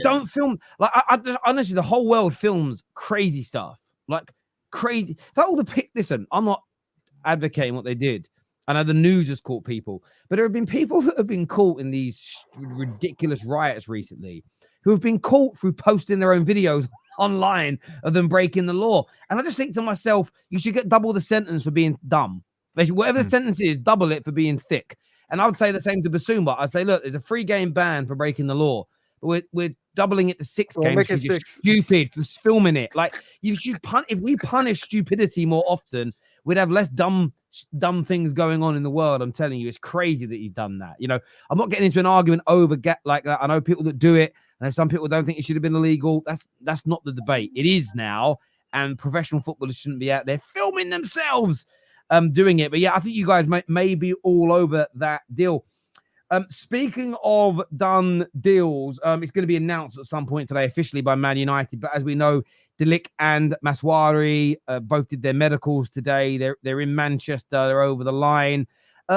Don't film. Like I honestly, the whole world films crazy stuff. Like crazy. So all listen, I'm not advocating what they did. I know the news has caught people, but there have been people that have been caught in these ridiculous riots recently who have been caught through posting their own videos online of them breaking the law. And I just think to myself, you should get double the sentence for being dumb. Basically, whatever the sentence is, double it for being thick. And I would say the same to Basuma. I'd say, look, there's a 3-game ban for breaking the law. But we're doubling it to 6 games. Make it because you're 6. stupid for filming it. Like you should if we punish stupidity more often, we'd have less dumb things going on in the world. I'm telling you, it's crazy that he's done that. I'm not getting into an argument over like that. I know people that do it, and some people don't think it should have been illegal. That's not the debate. It is now, and professional footballers shouldn't be out there filming themselves doing it. But yeah, I think you guys may be all over that deal. Speaking of done deals, it's going to be announced at some point today officially by Man United. But as we know, De Ligt and Maswari both did their medicals today. They're in Manchester. They're over the line.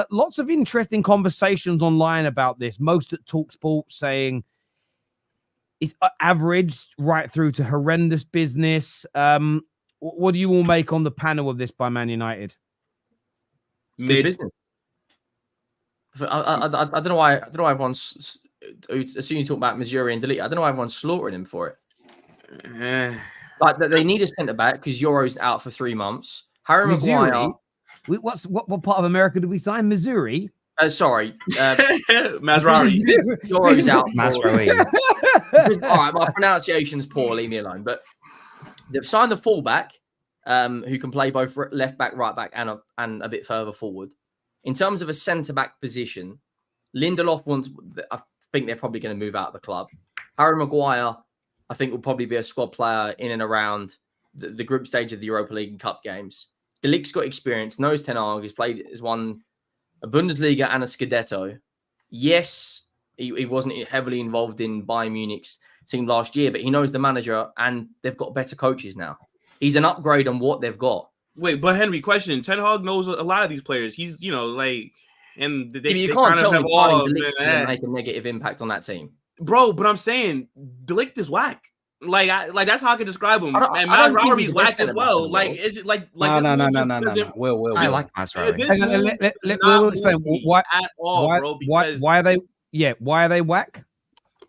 Lots of interesting conversations online about this. Most at TalkSport saying it's average right through to horrendous business. What do you all make on the panel of this by Man United? Good business. I don't know why. I don't know why everyone's. As soon as you talk about Missouri and De Ligt, I don't know why everyone's slaughtering him for it. Like they need a centre back because Euro's out for 3 months. Harry Maguire. What part of America did we sign? Missouri. Sorry, Mazraoui. Euro's out. Masraoui. All right, my pronunciation's poor. Leave me alone. But they've signed the fullback, who can play both left back, right back, and a bit further forward. In terms of a centre-back position, Lindelof I think they're probably going to move out of the club. Harry Maguire, I think, will probably be a squad player in and around the group stage of the Europa League and Cup games. De Ligt's got experience, knows Ten Hag, has won a Bundesliga and a Scudetto. Yes, he wasn't heavily involved in Bayern Munich's team last year, but he knows the manager and they've got better coaches now. He's an upgrade on what they've got. Wait, but Henry, question: Ten Hag knows a lot of these players. He's, and you can't tell me De Ligt's going to make a negative impact on that team, bro. But I'm saying De Ligt is whack. Like that's how I can describe him. And Mazraoui's whack as well. Like it's just, like no. Will. I like Masraoui. We'll explain why at all, bro. Why are they whack?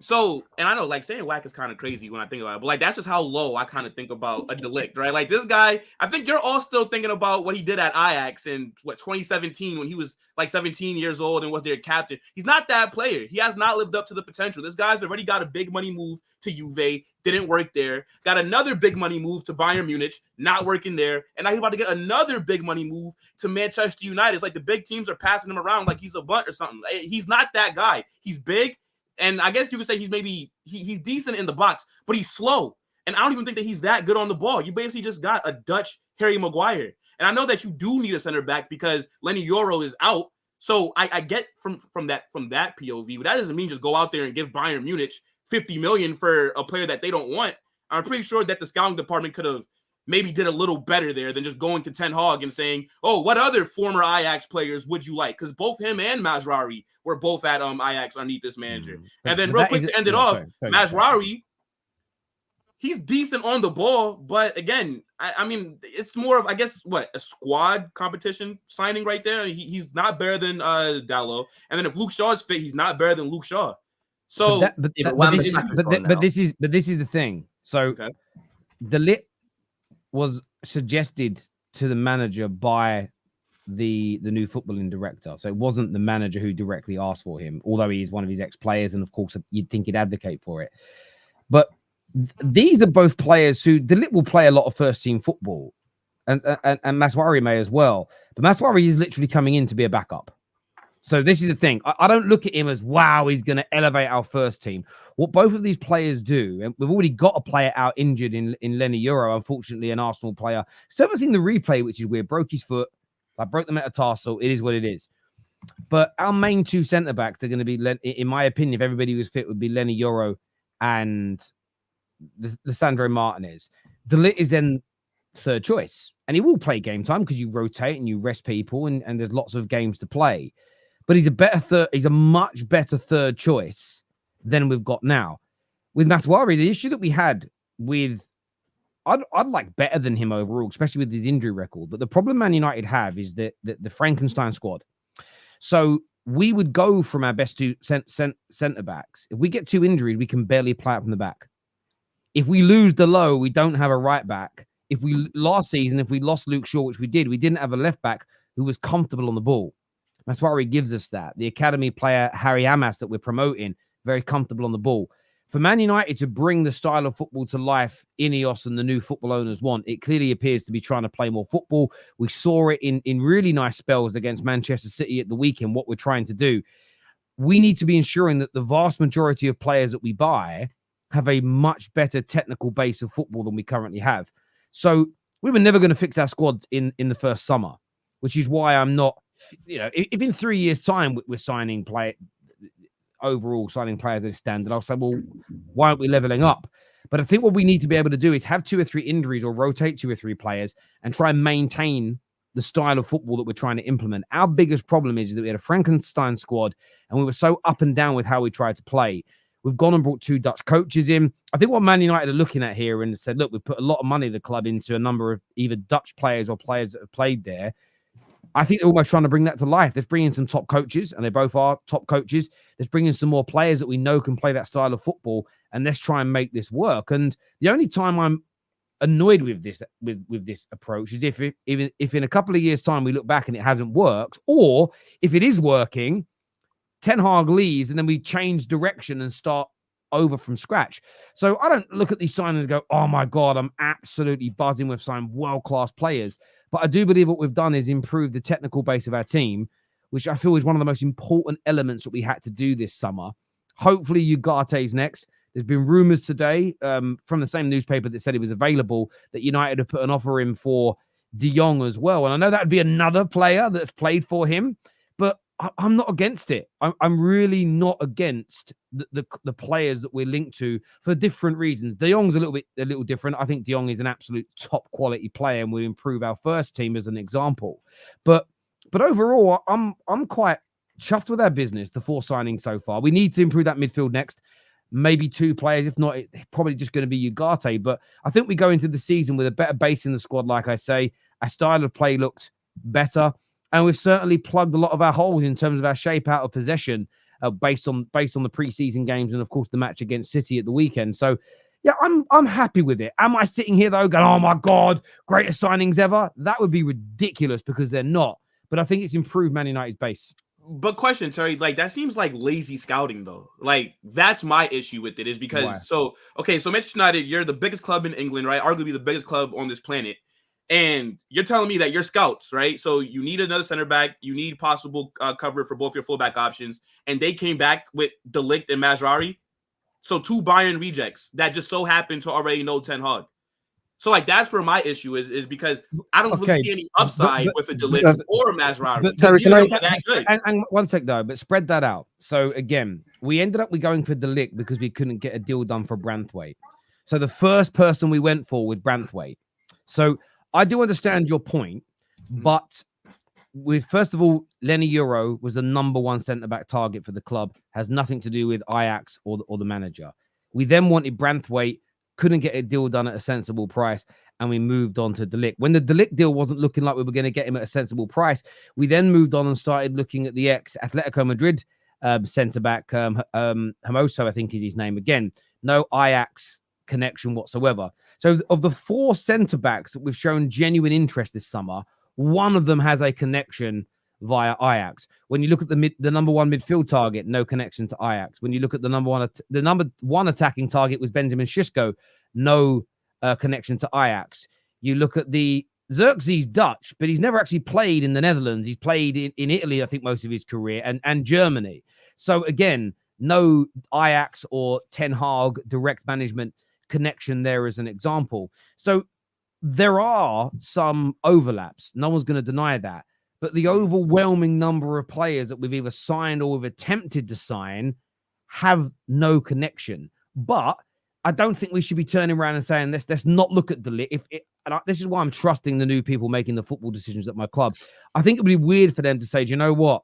So, and I know, like, saying whack is kind of crazy when I think about it, but like that's just how low I kind of think about a De Ligt, right? Like this guy, I think you're all still thinking about what he did at Ajax in 2017 when he was like 17 years old and was their captain. He's not that player. He has not lived up to the potential. This guy's already got a big money move to Juve, didn't work there. Got another big money move to Bayern Munich, not working there, and now he's about to get another big money move to Manchester United. It's like the big teams are passing him around like he's a bunt or something. He's not that guy. He's big. And I guess you could say he's decent in the box, but he's slow. And I don't even think that he's that good on the ball. You basically just got a Dutch Harry Maguire. And I know that you do need a center back because Lenny Yoro is out. So I get from that POV, but that doesn't mean just go out there and give Bayern Munich 50 million for a player that they don't want. I'm pretty sure that the scouting department could have maybe did a little better there than just going to Ten Hag and saying, oh, what other former Ajax players would you like? Because both him and Mazraoui were both at Ajax underneath this manager. And then real quick to end it off, Mazraoui, he's decent on the ball, but again, I mean, it's more of, I guess, a squad competition signing right there. He's not better than Dalot. And then if Luke Shaw is fit, he's not better than Luke Shaw. So, this is the thing. So, De Ligt was suggested to the manager by the new footballing director. So it wasn't the manager who directly asked for him, although he is one of his ex-players, and of course you'd think he'd advocate for it. But these are both players who De Ligt will play a lot of first-team football, and Masraoui may as well. But Masraoui is literally coming in to be a backup. So this is the thing. I don't look at him as, wow, he's going to elevate our first team. What both of these players do, and we've already got a player out injured in Lenny Yoro, unfortunately, an Arsenal player. Still haven't seen the replay, which is weird. Broke his foot. I broke the metatarsal. It is what it is. But our main two centre-backs are going to be, in my opinion, if everybody was fit, would be Lenny Yoro and Lisandro Martinez. De Ligt is then third choice. And he will play game time because you rotate and you rest people and there's lots of games to play. But he's a much better third choice than we've got now. With Masraoui, the issue that we had with, I'd like better than him overall, especially with his injury record. But the problem Man United have is that the Frankenstein squad. So we would go from our best two centre backs. If we get two injuries, we can barely play out from the back. If we lose Dalot, we don't have a right back. If we lost Luke Shaw, which we didn't have a left back who was comfortable on the ball. Masraoui gives us that. The academy player, Harry Hamas, that we're promoting, very comfortable on the ball. For Man United to bring the style of football to life Ineos and the new football owners want, it clearly appears to be trying to play more football. We saw it in really nice spells against Manchester City at the weekend, what we're trying to do. We need to be ensuring that the vast majority of players that we buy have a much better technical base of football than we currently have. So we were never going to fix our squad in the first summer, which is why I'm not, if in 3 years' time we're signing players at this standard, I'll say, well, why aren't we leveling up? But I think what we need to be able to do is have 2 or 3 injuries or rotate 2 or 3 players and try and maintain the style of football that we're trying to implement. Our biggest problem is that we had a Frankenstein squad and we were so up and down with how we tried to play. We've gone and brought 2 Dutch coaches in. I think what Man United are looking at here and said, look, we've put a lot of money in the club into a number of either Dutch players or players that have played there. I think they're almost trying to bring that to life. Let's bring in some top coaches, and they both are top coaches. Let's bring in some more players that we know can play that style of football, and let's try and make this work. And the only time I'm annoyed with this approach is if in a couple of years' time we look back and it hasn't worked, or if it is working, Ten Hag leaves and then we change direction and start over from scratch. So I don't look at these signings and go, oh my God, I'm absolutely buzzing with signing world-class players. But I do believe what we've done is improve the technical base of our team, which I feel is one of the most important elements that we had to do this summer. Hopefully Ugarte's next. There's been rumors today from the same newspaper that said he was available that United have put an offer in for De Jong as well. And I know that'd be another player that's played for him, but I'm not against it. I'm really not against the players that we're linked to for different reasons. De Jong's a little different. I think De Jong is an absolute top quality player and will improve our first team as an example. But overall, I'm quite chuffed with our business, the 4 signings so far. We need to improve that midfield next. Maybe 2 players. If not, it's probably just going to be Ugarte. But I think we go into the season with a better base in the squad, like I say. Our style of play looked better. And we've certainly plugged a lot of our holes in terms of our shape out of possession based on the preseason games and, of course, the match against City at the weekend. So, yeah, I'm happy with it. Am I sitting here, though, going, oh, my God, greatest signings ever? That would be ridiculous because they're not. But I think it's improved Man United's base. But question, Terry, like that seems like lazy scouting, though. Like that's my issue with it is because Why? so Manchester United, you're the biggest club in England, right? Arguably the biggest club on this planet. And you're telling me that you're scouts, right? So you need another center back. You need possible cover for both your fullback options. And they came back with De Ligt and Mazraoui. So 2 Bayern rejects that just so happen to already know Ten Hag. So like that's where my issue is because I don't really see any upside with a De Ligt or a Mazraoui. But Terry, can I- That good. And one sec though, but spread that out. So again, we ended up going for De Ligt because we couldn't get a deal done for Branthwaite. So the first person we went for was Branthwaite. So I do understand your point, but with first of all, Lenny Euro was the number 1 centre-back target for the club. Has nothing to do with Ajax or the manager. We then wanted Branthwaite, couldn't get a deal done at a sensible price, and we moved on to De Ligt. When the De Ligt deal wasn't looking like we were going to get him at a sensible price, we then moved on and started looking at the ex-Atletico Madrid centre-back, Hermoso, I think is his name. Again, no Ajax connection whatsoever. So of the 4 centre-backs that we've shown genuine interest this summer, 1 of them has a connection via Ajax. When you look at the number 1 midfield target, no connection to Ajax. When you look at the number one attacking target was Benjamin Šeško, no connection to Ajax. You look at the Xerxes Dutch, but he's never actually played in the Netherlands. He's played in Italy, I think, most of his career, and Germany. So again, no Ajax or Ten Hag direct management connection there as an example. So there are some overlaps. No one's going to deny that. But the overwhelming number of players that we've either signed or we've attempted to sign have no connection. But I don't think we should be turning around and saying, let's not look at De Ligt. This is why I'm trusting the new people making the football decisions at my club. I think it would be weird for them to say, do you know what?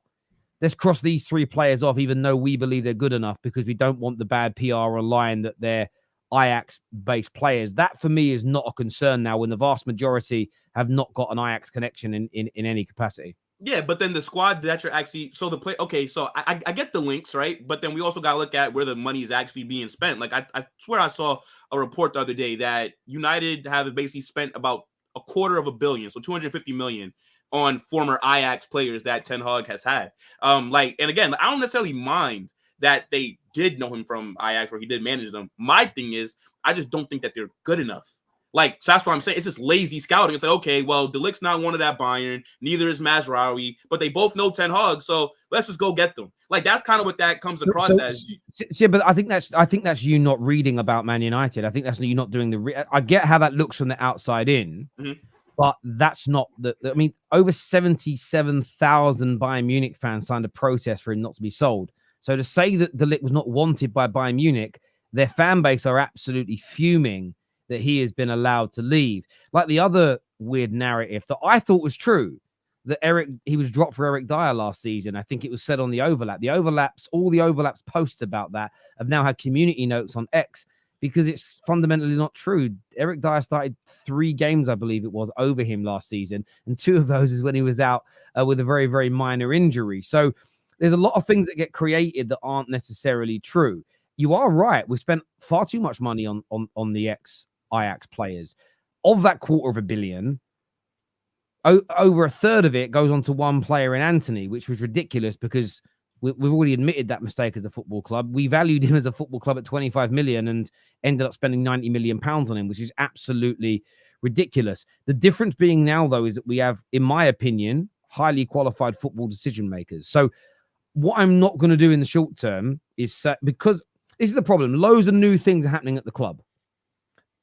Let's cross these 3 players off, even though we believe they're good enough, because we don't want the bad PR online that they're Ajax-based players. That, for me, is not a concern now when the vast majority have not got an Ajax connection in any capacity. Yeah, but then the squad that you're actually so the play. Okay, so I get the links, right? But then we also got to look at where the money is actually being spent. Like I swear I saw a report the other day that United have basically spent about $250 million, so 250 million on former Ajax players that Ten Hag has had. And again, I don't necessarily mind that they did know him from Ajax or he did manage them. My thing is, I just don't think that they're good enough. Like, so that's what I'm saying. It's just lazy scouting. It's like, okay, well, De Ligt's not one of that Bayern, neither is Mazraoui, but they both know Ten Hag, so let's just go get them. Like, that's kind of what that comes across as. Yeah, but I think that's you not reading about Man United. I think that's you not doing I get how that looks from the outside in, but that's not I mean, over 77,000 Bayern Munich fans signed a protest for him not to be sold. So to say that De Ligt was not wanted by Bayern Munich, their fan base are absolutely fuming that he has been allowed to leave. Like the other weird narrative that I thought was true, that he was dropped for Eric Dyer last season. I think it was said on the Overlap. All the Overlaps posts about that have now had community notes on X because it's fundamentally not true. Eric Dyer started 3 games, I believe it was, over him last season. And 2 of those is when he was out with a very, very minor injury. So there's a lot of things that get created that aren't necessarily true. You are right. We spent far too much money on the ex-Ajax players. Of that $250 million, over a third of it goes on to one player in Anthony, which was ridiculous because we've already admitted that mistake as a football club. We valued him as a football club at 25 million and ended up spending 90 million pounds on him, which is absolutely ridiculous. The difference being now, though, is that we have, in my opinion, highly qualified football decision makers. So what I'm not going to do in the short term is because this is the problem. Loads of new things are happening at the club,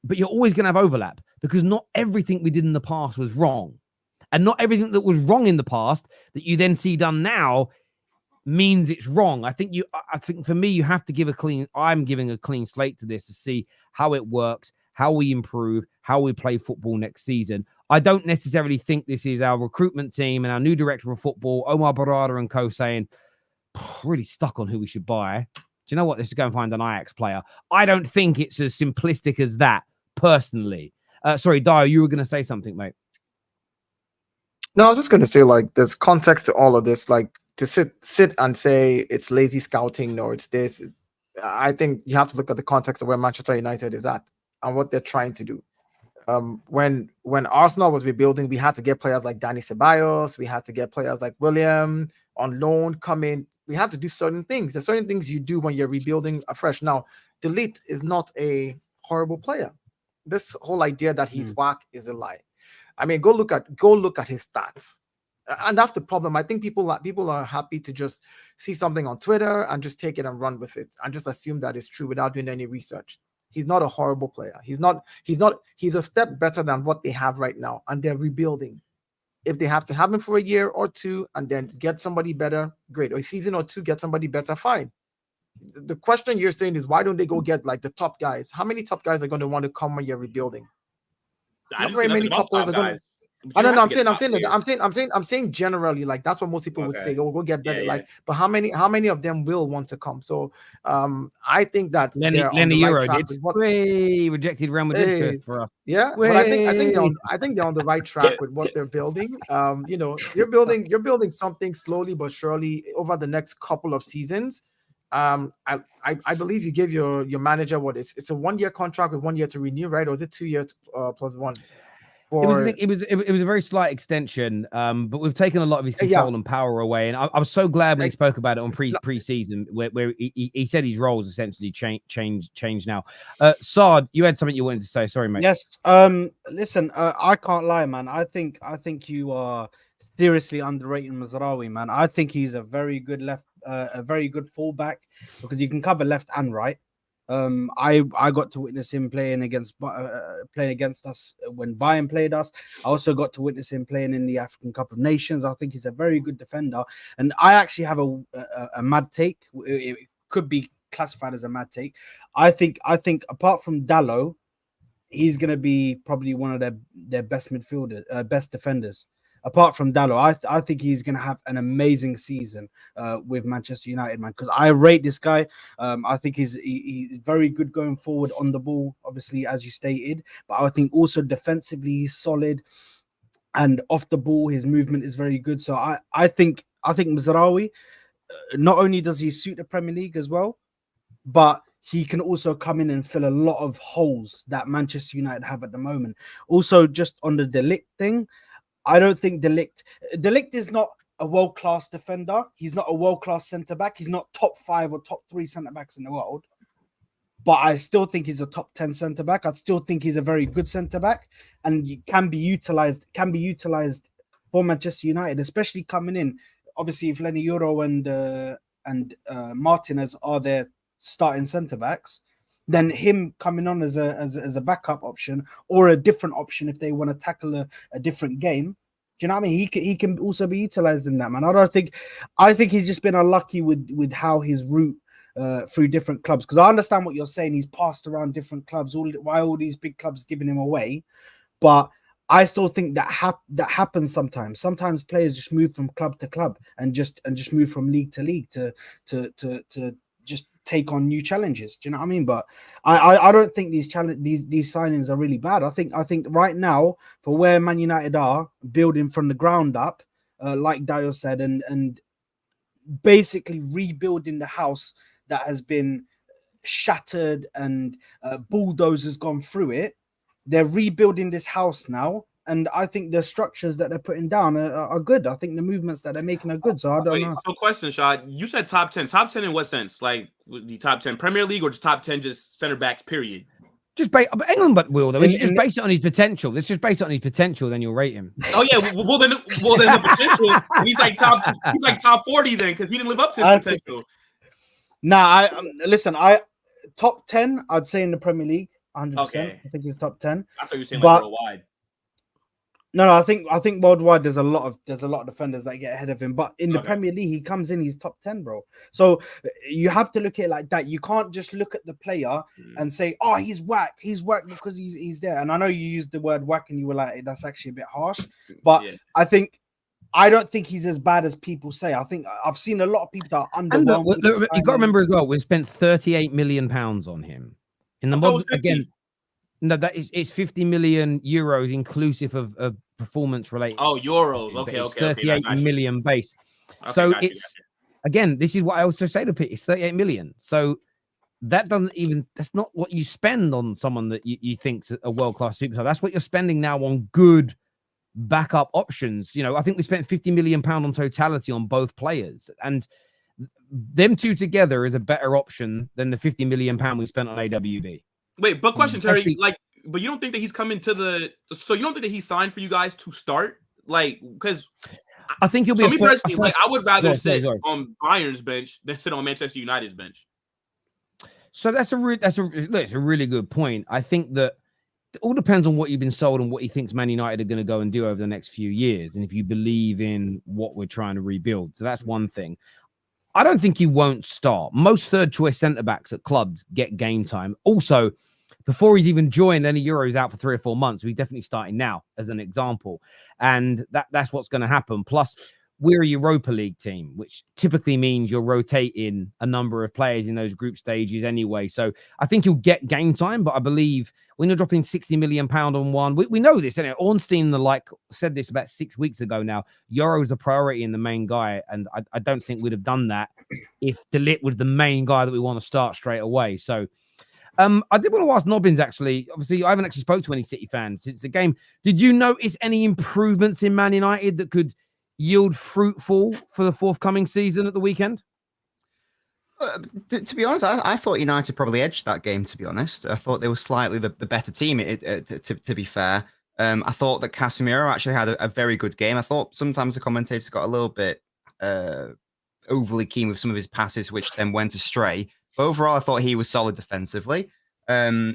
but you're always going to have overlap because not everything we did in the past was wrong. And not everything that was wrong in the past that you then see done now means it's wrong. I think for me, you have to I'm giving a clean slate to this to see how it works, how we improve, how we play football next season. I don't necessarily think this is our recruitment team and our new director of football, Omar Barada and co, saying, really stuck on who we should buy. Do you know what? This is go and find an Ajax player. I don't think it's as simplistic as that, personally. Sorry, Dio, you were going to say something, mate. No, I was just going to say, like, there's context to all of this. Like, to sit and say it's lazy scouting or it's this, I think you have to look at the context of where Manchester United is at and what they're trying to do. When Arsenal was rebuilding, we had to get players like Dani Ceballos, we had to get players like William on loan come in. We had to do certain things. There's certain things you do when you're rebuilding afresh. Now, De Ligt is not a horrible player. This whole idea that he's whack is a lie. I mean, go look at his stats, and that's the problem. I think people are happy to just see something on Twitter and just take it and run with it and just assume that it's true without doing any research. He's not a horrible player. He's a step better than what they have right now, and they're rebuilding. If they have to have him for a year or two and then get somebody better, great. Or a season or two, get somebody better, fine. The question you're saying is, why don't they go get like the top guys? How many top guys are going to want to come when you're rebuilding? Not very many top players are going to. I'm saying generally, like that's what most people would say. Oh, go get better. Yeah. Like, but how many of them will want to come? So, I think that Lenny Euro did. Rejected Real Madrid for us. Yeah, but I think they're on the right track with what they're building. You're building something slowly but surely over the next couple of seasons. I believe you gave your manager it's a 1-year contract with 1 year to renew, right? Or is it 2 years plus 1? It was a very slight extension, but we've taken a lot of his control and power away. And I was so glad when he spoke about it on pre-season, where he said his roles essentially changed now. Saad, you had something you wanted to say. Sorry, mate. Yes. Listen, I can't lie, man. I think you are seriously underrating Mazraoui, man. I think he's a very good a very good fullback because you can cover left and right. I got to witness him playing against us when Bayern played us. I also got to witness him playing in the African Cup of Nations. I think he's a very good defender, and I actually have a mad take. It could be classified as a mad take. I think apart from Dalot, he's going to be probably one of their best best defenders. Apart from Dalot, I think he's going to have an amazing season with Manchester United, man, because I rate this guy. I think he's very good going forward on the ball, obviously, as you stated. But I think also defensively, he's solid. And off the ball, his movement is very good. So I think Mazraoui, not only does he suit the Premier League as well, but he can also come in and fill a lot of holes that Manchester United have at the moment. Also, just on the De Ligt thing, I don't think De Ligt is not a world-class defender. He's not a world-class centre-back. He's not top 5 or top 3 centre-backs in the world. but I still think he's a top 10 centre back. I still think he's a very good centre back, and can be utilized for Manchester United, especially coming in. Obviously, if Lenny Euro and Martinez are their starting centre backs, then him coming on as a backup option or a different option if they want to tackle a different game. Do you know what I mean? He can also be utilized in that, man. I think he's just been unlucky with how his route through different clubs. Because I understand what you're saying. He's passed around different clubs. Why all these big clubs giving him away? But I still think that happens sometimes. Sometimes players just move from club to club and just move from league to league to just take on new challenges. Do you know what I mean? But I don't think these signings are really bad. I think right now, for where Man United are building from the ground up, like Dio said, and basically rebuilding the house that has been shattered and bulldozers gone through it. They're rebuilding this house now, and I think the structures that they're putting down are good. I think the movements that they're making are good. So I don't know. So question, Shad, you said top 10. Top 10 in what sense? Like the top 10 Premier League or just top 10 just center backs, period? Just England, but Will, though. Just base it on his potential. Let's just base it on his potential, then you'll rate him. Oh yeah, well then the potential. He's like top 40 then, because he didn't live up to his potential. Listen, top 10, I'd say in the Premier League, 100%. Okay. I think he's top 10. I thought you were saying like worldwide. No, I think worldwide there's a lot of defenders that get ahead of him. But in the Premier League, he comes in, he's top 10, bro. So you have to look at it like that. You can't just look at the player and say, oh, he's whack. He's whack because he's there. And I know you used the word whack and you were like, that's actually a bit harsh. But yeah. I don't think he's as bad as people say. I think I've seen a lot of people that are underwhelmed. You got to remember as well, we spent £38 million on him. In the model again. No, it's 50 million euros inclusive of performance related. Oh, euros. Okay. 38 million base. Okay, so again, this is what I also say to Pete. It's 38 million. So that's not what you spend on someone that you think's a world-class superstar. That's what you're spending now on good backup options. You know, I think we spent £50 million on totality on both players, and them two together is a better option than the £50 million we spent on AWB. Wait, but question, Terry, but you don't think that he's coming to so you don't think that he signed for you guys to start? Like, because I think he'll be. So me personally, like, I would rather sit on Bayern's bench than sit on Manchester United's bench. So it's a really good point. I think that it all depends on what you've been sold and what he thinks Man United are going to go and do over the next few years, and if you believe in what we're trying to rebuild. So that's one thing. I don't think he won't start. Most third-choice centre-backs at clubs get game time. Also, before he's even joined, any Euros out for 3 or 4 months. So he's definitely starting now, as an example. And that's what's going to happen. Plus, we're a Europa League team, which typically means you're rotating a number of players in those group stages anyway. So I think he'll get game time, but I believe when you're dropping £60 million on one, we know this. And Ornstein said this about 6 weeks ago now. Euro's the priority and the main guy. And I don't think we'd have done that if De Ligt was the main guy that we want to start straight away. So I did want to ask Nobbins, actually. Obviously, I haven't actually spoke to any City fans since the game. Did you notice any improvements in Man United that could yield fruitful for the forthcoming season at the weekend? To be honest, I thought United probably edged that game, to be honest. I thought they were slightly the better team, to be fair. I thought that Casemiro actually had a very good game. I thought sometimes the commentators got a little bit overly keen with some of his passes, which then went astray. But overall, I thought he was solid defensively. I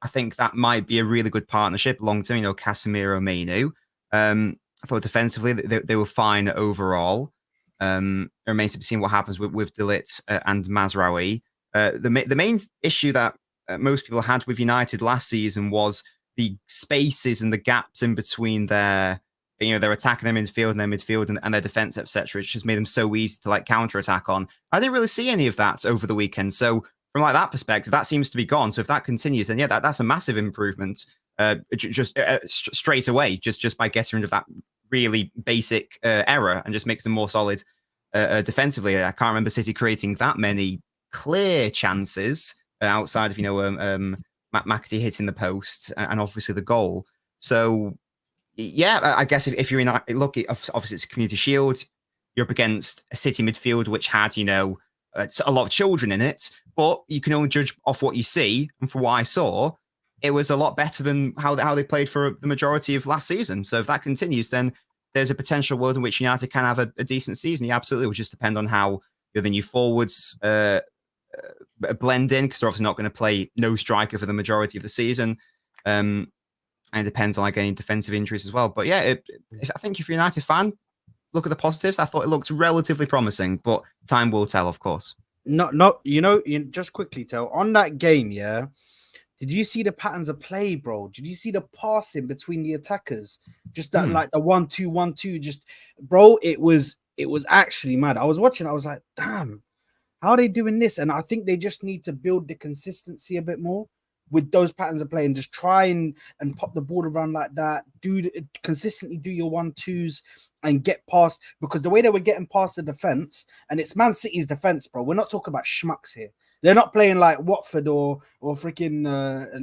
think that might be a really good partnership long-term, Casemiro, Mainu. I thought defensively they were fine overall. It remains to be seen what happens with De Ligt and Mazraoui. The main issue that most people had with United last season was the spaces and the gaps in between their attacking their midfield and their midfield and their defense, etc. It just made them so easy to counter-attack on. I didn't really see any of that over the weekend. So from that perspective, that seems to be gone. So if that continues, then that's a massive improvement. Just straight away, just by getting rid of that really basic error and just makes them more solid defensively. I can't remember City creating that many clear chances outside of McAtee hitting the post and obviously the goal. So I guess if you're in, look, obviously it's a Community Shield. You're up against a City midfield which had it's a lot of children in it, but you can only judge off what you see. And from what I saw, it was a lot better than how they played for the majority of last season. So if that continues, then there's a potential world in which United can have a decent season. Yeah, absolutely. It would just depend on how the new forwards blend in, because they're obviously not going to play no striker for the majority of the season. And it depends on like any defensive injuries as well. But yeah, I think if you're a United fan, look at the positives. I thought it looked relatively promising, but time will tell, of course. Just quickly tell on that game, yeah. Did you see the patterns of play, bro? Did you see the passing between the attackers? Just that, like the 1-2, 1-2. Just, bro, it was actually mad. I was watching. I was like, damn, how are they doing this? And I think they just need to build the consistency a bit more with those patterns of play and just try and pop the ball around like that. Consistently do your 1-2s and get past, because the way they were getting past the defense, and it's Man City's defense, bro. We're not talking about schmucks here. They're not playing like Watford or freaking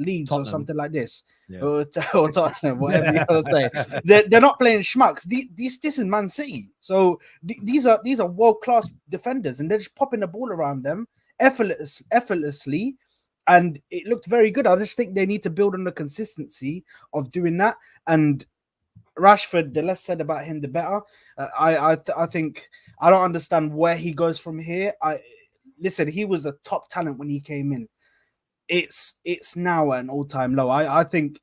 Leeds Tottenham. Or something like this, or Tottenham, whatever you want to say. They're not playing schmucks. This is Man City, so these are world class defenders, and they're just popping the ball around them effortlessly, and it looked very good. I just think they need to build on the consistency of doing that. And Rashford, the less said about him, the better. I think I don't understand where he goes from here. Listen, he was a top talent when he came in. It's now an all-time low. I think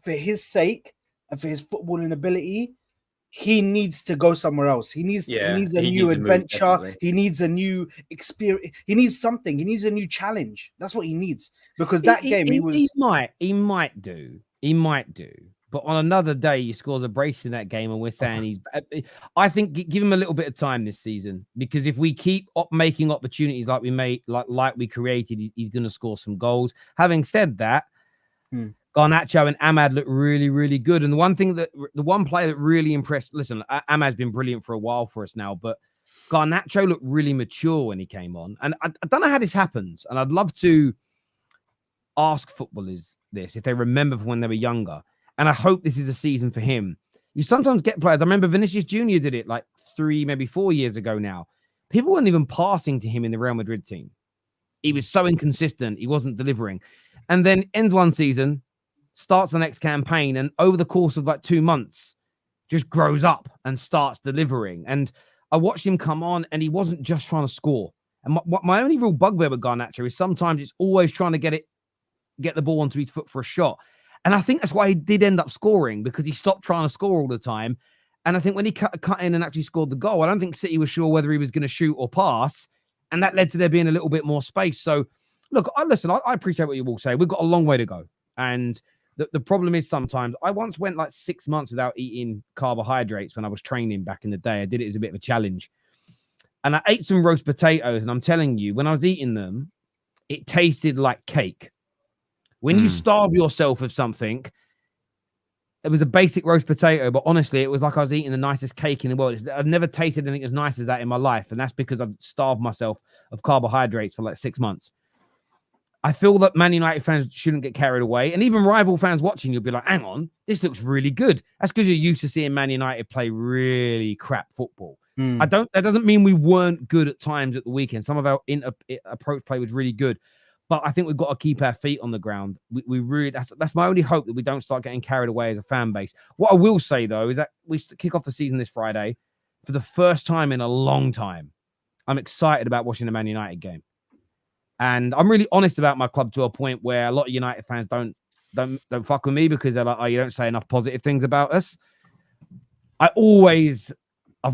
for his sake and for his footballing ability, he needs to go somewhere else. He needs a new adventure. He needs a new experience. He needs something. He needs a new challenge. That's what he needs. Because he might do. But on another day, he scores a brace in that game, and we're saying I think give him a little bit of time this season, because if we keep making opportunities like we made, like we created, he's going to score some goals. Having said that, Garnacho and Ahmad look really, really good. And the one player that really impressed. Listen, Ahmad's been brilliant for a while for us now, but Garnacho looked really mature when he came on. And I don't know how this happens, and I'd love to ask footballers this if they remember from when they were younger. And I hope this is a season for him. You sometimes get players. I remember Vinicius Jr. did it like 3, maybe 4 years ago now. People weren't even passing to him in the Real Madrid team. He was so inconsistent. He wasn't delivering. And then ends one season, starts the next campaign, and over the course of like 2 months, just grows up and starts delivering. And I watched him come on, and he wasn't just trying to score. And my only real bugbear with Garnacho is sometimes it's always trying to get the ball onto his foot for a shot. And I think that's why he did end up scoring, because he stopped trying to score all the time. And I think when he cut in and actually scored the goal, I don't think City was sure whether he was going to shoot or pass. And that led to there being a little bit more space. So, look, I appreciate what you all say. We've got a long way to go. And the problem is sometimes I once went like 6 months without eating carbohydrates when I was training back in the day. I did it as a bit of a challenge. And I ate some roast potatoes. And I'm telling you, when I was eating them, it tasted like cake. When you starve yourself of something, it was a basic roast potato, but honestly, it was like I was eating the nicest cake in the world. I've never tasted anything as nice as that in my life. And that's because I've starved myself of carbohydrates for like 6 months. I feel that Man United fans shouldn't get carried away. And even rival fans watching, you'll be like, hang on, this looks really good. That's because you're used to seeing Man United play really crap football. That doesn't mean we weren't good at times at the weekend. Some of our approach play was really good. But I think we've got to keep our feet on the ground. We really, that's my only hope, that we don't start getting carried away as a fan base. What I will say, though, is that we kick off the season this Friday for the first time in a long time. I'm excited about watching the Man United game. And I'm really honest about my club to a point where a lot of United fans don't fuck with me, because they're like, oh, you don't say enough positive things about us. I've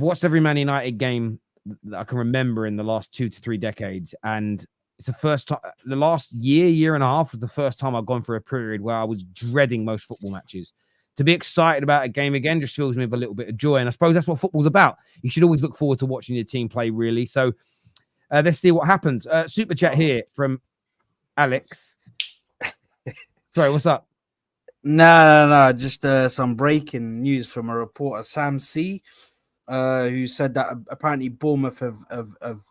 watched every Man United game that I can remember in the last 2 to 3 decades. And it's the first time, the last year and a half was the first time I've gone through a period where I was dreading most football matches. To be excited about a game again just fills me with a little bit of joy. And I suppose that's what football's about. You should always look forward to watching your team play, really. So let's see what happens. Super chat here from Alex. Sorry, what's up? No. Just some breaking news from a reporter, Sam C, who said that apparently Bournemouth have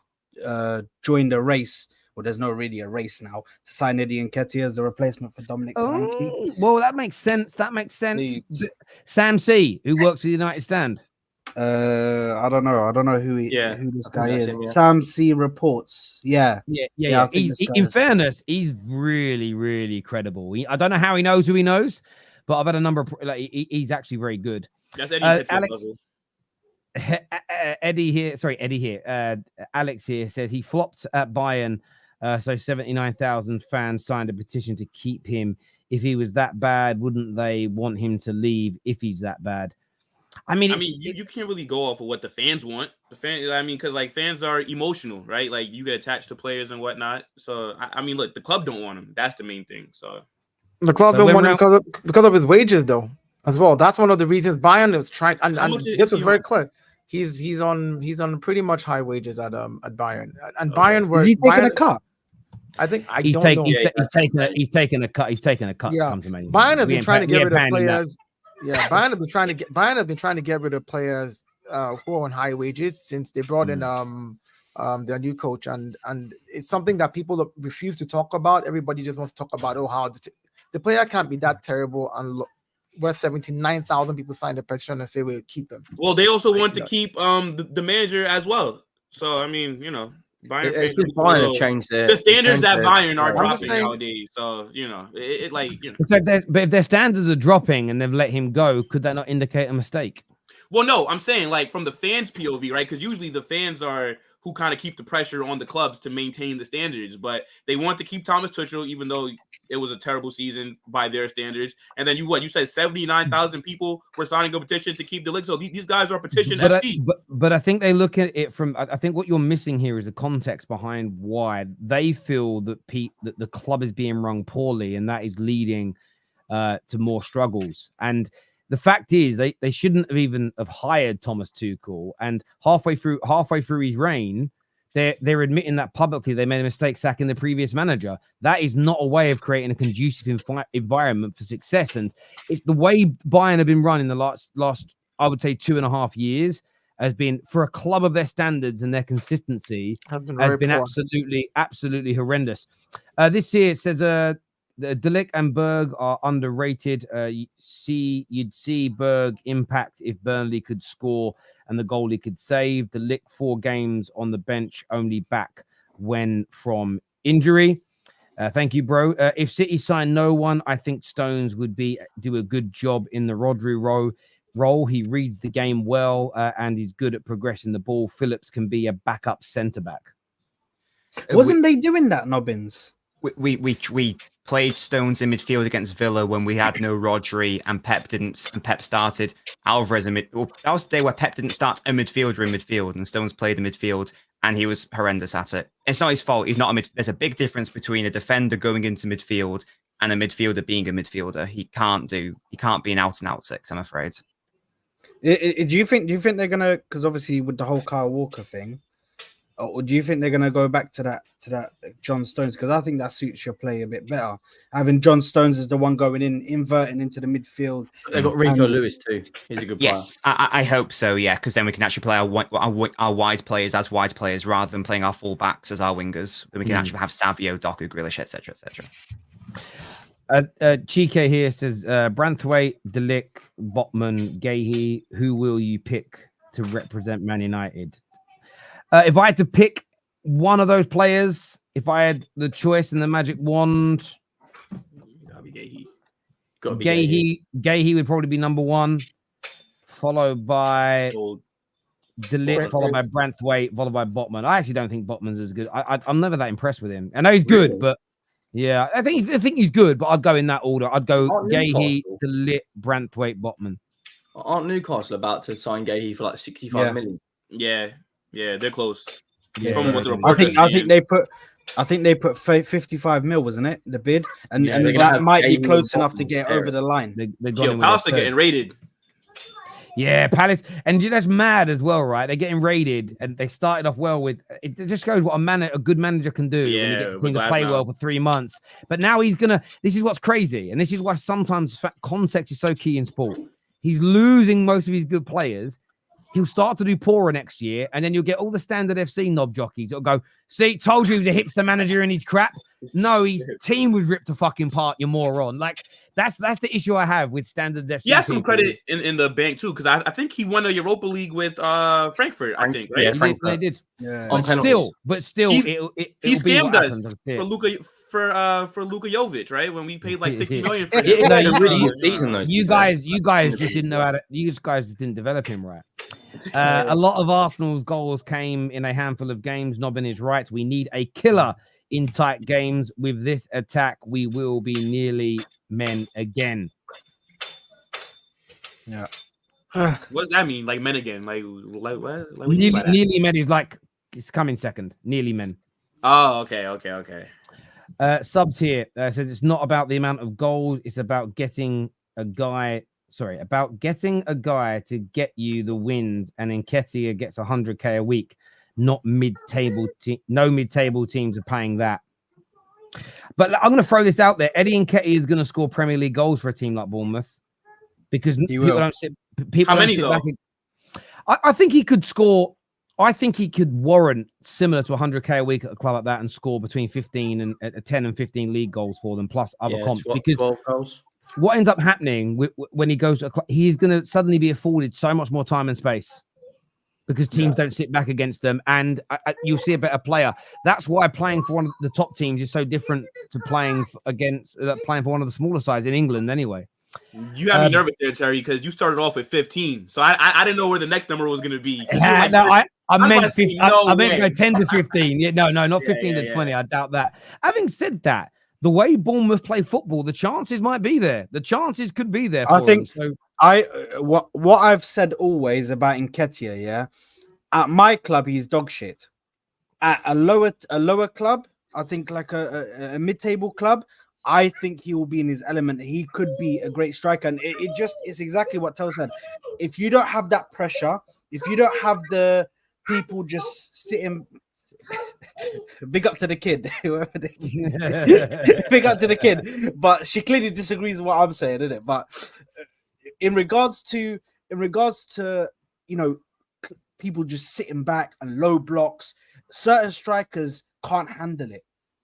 joined a race. Well, there's no really a race now to sign Eddie Nketiah as the replacement for Dominic Solanke. Well, that makes sense. Sam C, who works for the United Stand. I don't know. I don't know who Yeah, who this I think guy that's is. him, yeah. Sam C reports. Yeah. Yeah. I think this guy In is. fairness, he's really, really credible. I don't know how he knows who he knows, but I've had a number of he's actually very good. That's Eddie Nketiah's Alex, level. Eddie here. Alex here says he flopped at Bayern, so 79,000 fans signed a petition to keep him. If he was that bad, wouldn't they want him to leave if he's that bad? I mean, you can't really go off of what the fans want. Because like fans are emotional, right? Like you get attached to players and whatnot. So I mean, look, the club don't want him. That's the main thing. So The club don't want him because of his wages, though, as well. That's one of the reasons Bayern was trying. And this was very clear. He's on pretty much high wages at Bayern. And Bayern were. Is he taking a cut? I think he's taking a cut. He's taking a cut. Yeah, To come to Man United. Bayern has been trying to get rid of players. That. Yeah, Bayern has been trying to get rid of players who are on high wages since they brought in their new coach, and it's something that people refuse to talk about. Everybody just wants to talk about how the player can't be that terrible, and where 79,000 people signed a petition and say we'll keep him. Well, they also want to keep the manager as well. So I mean, Bayern have changed their the standards at Bayern are I'm dropping saying, nowadays. So So but if their standards are dropping and they've let him go, could that not indicate a mistake? Well, no, I'm saying like from the fans' POV, right? Because usually the fans are who kind of keep the pressure on the clubs to maintain the standards, but they want to keep Thomas Tuchel, even though it was a terrible season by their standards. And then you said 79,000 people were signing a petition to keep De Ligt. So these guys are petition FC. But I think they look at it from. I think what you're missing here is the context behind why they feel that that the club is being run poorly, and that is leading to more struggles. And the fact is, they shouldn't have even have hired Thomas Tuchel. And halfway through his reign, they're admitting that publicly they made a mistake sacking the previous manager. That is not a way of creating a conducive environment for success. And it's the way Bayern have been run in the last I would say 2.5 years has been, for a club of their standards and their consistency, has been absolutely horrendous. This here says De Ligt and Berg are underrated. You'd see Berg impact if Burnley could score and the goal he could save. De Ligt 4 games on the bench, only back when from injury. Thank you, bro. If City sign no one, I think Stones would do a good job in the Rodri role. He reads the game well and he's good at progressing the ball. Phillips can be a backup centre back. Wasn't they doing that, Nobbins? We played Stones in midfield against Villa when we had no Rodri and Pep didn't, and Pep started Alvarez in mid. Well, that was the day where Pep didn't start a midfielder in midfield and Stones played in midfield and he was horrendous at it. It's not his fault. He's not there's a big difference between a defender going into midfield and a midfielder being a midfielder. He can't be an out and out 6, I'm afraid. Do you think they're gonna, because obviously with the whole Kyle Walker thing, or do you think they're gonna go back to that John Stones? Because I think that suits your play a bit better. Having John Stones as the one going in, inverting into the midfield. They've got Rico Lewis too. He's a good player. Yes, I hope so. Yeah, because then we can actually play our wide players as wide players rather than playing our full backs as our wingers. Then we can actually have Savio, Doku, Grealish, etc., etc. Chike here says Branthwaite, De Ligt, Botman, Gahey. Who will you pick to represent Man United? If I had to pick one of those players, if I had the choice and the magic wand, Gahey would probably be number 1, followed by De Ligt, followed by Branthwaite, followed by Botman. I actually don't think Botman's as good. I'm never that impressed with him. I know he's good, but yeah, I think he's good. But I'd go in that order. I'd go Gahey, De Ligt, Branthwaite, Botman. Aren't Newcastle about to sign Gahey for like 65 million? Yeah, they're close. Yeah, From what the I reports think they put 55 mil, wasn't it? The bid, and that might be close enough to get over the line. Palace are getting raided. Yeah, Palace, and that's mad as well, right? They're getting raided, and they started off well with. It just shows what a good manager can do when he gets the team to play well for 3 months. But now he's gonna. This is what's crazy, and this is why sometimes context is so key in sport. He's losing most of his good players. He'll start to do poorer next year, and then you'll get all the standard FC knob jockeys that'll go, See, told you he was a hipster manager and he's crap. No, his team was ripped to fucking part, you moron. Like, that's the issue I have with Standards FC. He has some people. credit in the bank too, because I think he won the Europa League with Frankfurt. I think, right? Yeah, They Frankfurt. did. Yeah. On penalties. But still, He it'll He be what scammed us happens, I'll see for it. Luka Jovic, right? When we paid like 60 million for him. Yeah, No, no, you- really you- good season though. to You be fair. guys just didn't know how to. You guys just didn't develop him right. A lot of Arsenal's goals came in a handful of games. Nobbin is right. We need a killer in tight games. With this attack, we will be nearly men again. What does that mean? Like men again? Like what? Like, what do you mean by that? Nearly men is like it's coming second. Nearly men. Oh, okay. Subs here says it's not about the amount of goals. It's about getting a guy. Sorry, about getting a guy to get you the wins, and Nketiah gets 100k a week. Not mid-table. No mid-table teams are paying that. But I'm going to throw this out there. Eddie Nketiah is going to score Premier League goals for a team like Bournemouth because people will. don't sit. People How don't many, sit though? back and- I think he could score. I think he could warrant similar to 100k a week at a club like that and score between 15 and 10 and 15 league goals for them, plus other Yeah, comps. 12 Because 12 goals. what ends up happening when he goes to a club, he's going to suddenly be afforded so much more time and space because teams don't sit back against them, and you'll see a better player. That's why playing for one of the top teams is so different to playing against playing for one of the smaller sides in England. Anyway, You got me nervous there, Terry, because you started off with 15, so I didn't know where the next number was going to be. 'Cause you were like, no, I about meant to say 15, no I meant to way. go 10 to 15. Yeah, no, not Yeah, 15 to yeah. 20. I doubt that. Having said that, the way Bournemouth play football, the chances might be there. The chances could be there. I For think- them. So What I've said always about Nketiah, yeah. At my club, he's dog shit. At a lower club, I think like a mid-table club, I think he will be in his element. He could be a great striker, and it's exactly what Tel said. If you don't have that pressure, if you don't have the people just sitting, big up to the kid, whoever big up to the kid. But she clearly disagrees with what I'm saying, isn't it? But in regards to people just sitting back and low blocks, certain strikers can't handle it.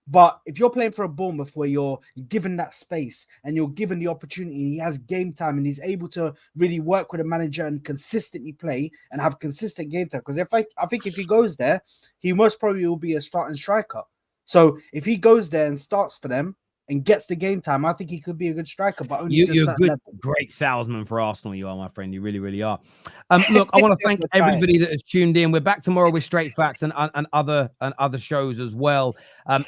But if you're playing for a Bournemouth where you're given that space and you're given the opportunity, he has game time and he's able to really work with a manager and consistently play and have consistent game time. Because I think if he goes there, he most probably will be a starting striker. So if he goes there and starts for them and gets the game time, I think he could be a good striker, but only to a you're a certain good, level. great salesman for Arsenal. You are, my friend. You really, really are. Look, I want to thank everybody that has tuned in. We're back tomorrow with Straight Facts and other shows as well.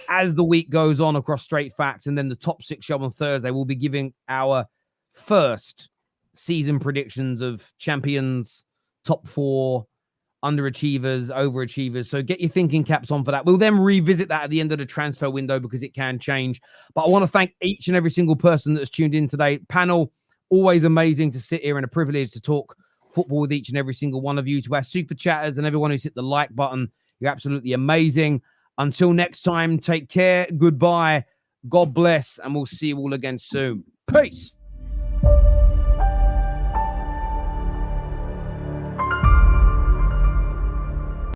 As the week goes on across Straight Facts, and then the top 6 show on Thursday, we'll be giving our first season predictions of champions, top 4, underachievers, overachievers. So get your thinking caps on for that. We'll then revisit that at the end of the transfer window because it can change. But I want to thank each and every single person that's tuned in today. Panel, always amazing to sit here and a privilege to talk football with each and every single one of you. To our super chatters and everyone who's hit the like button, you're absolutely amazing. Until next time, take care. Goodbye. God bless. And we'll see you all again soon. Peace.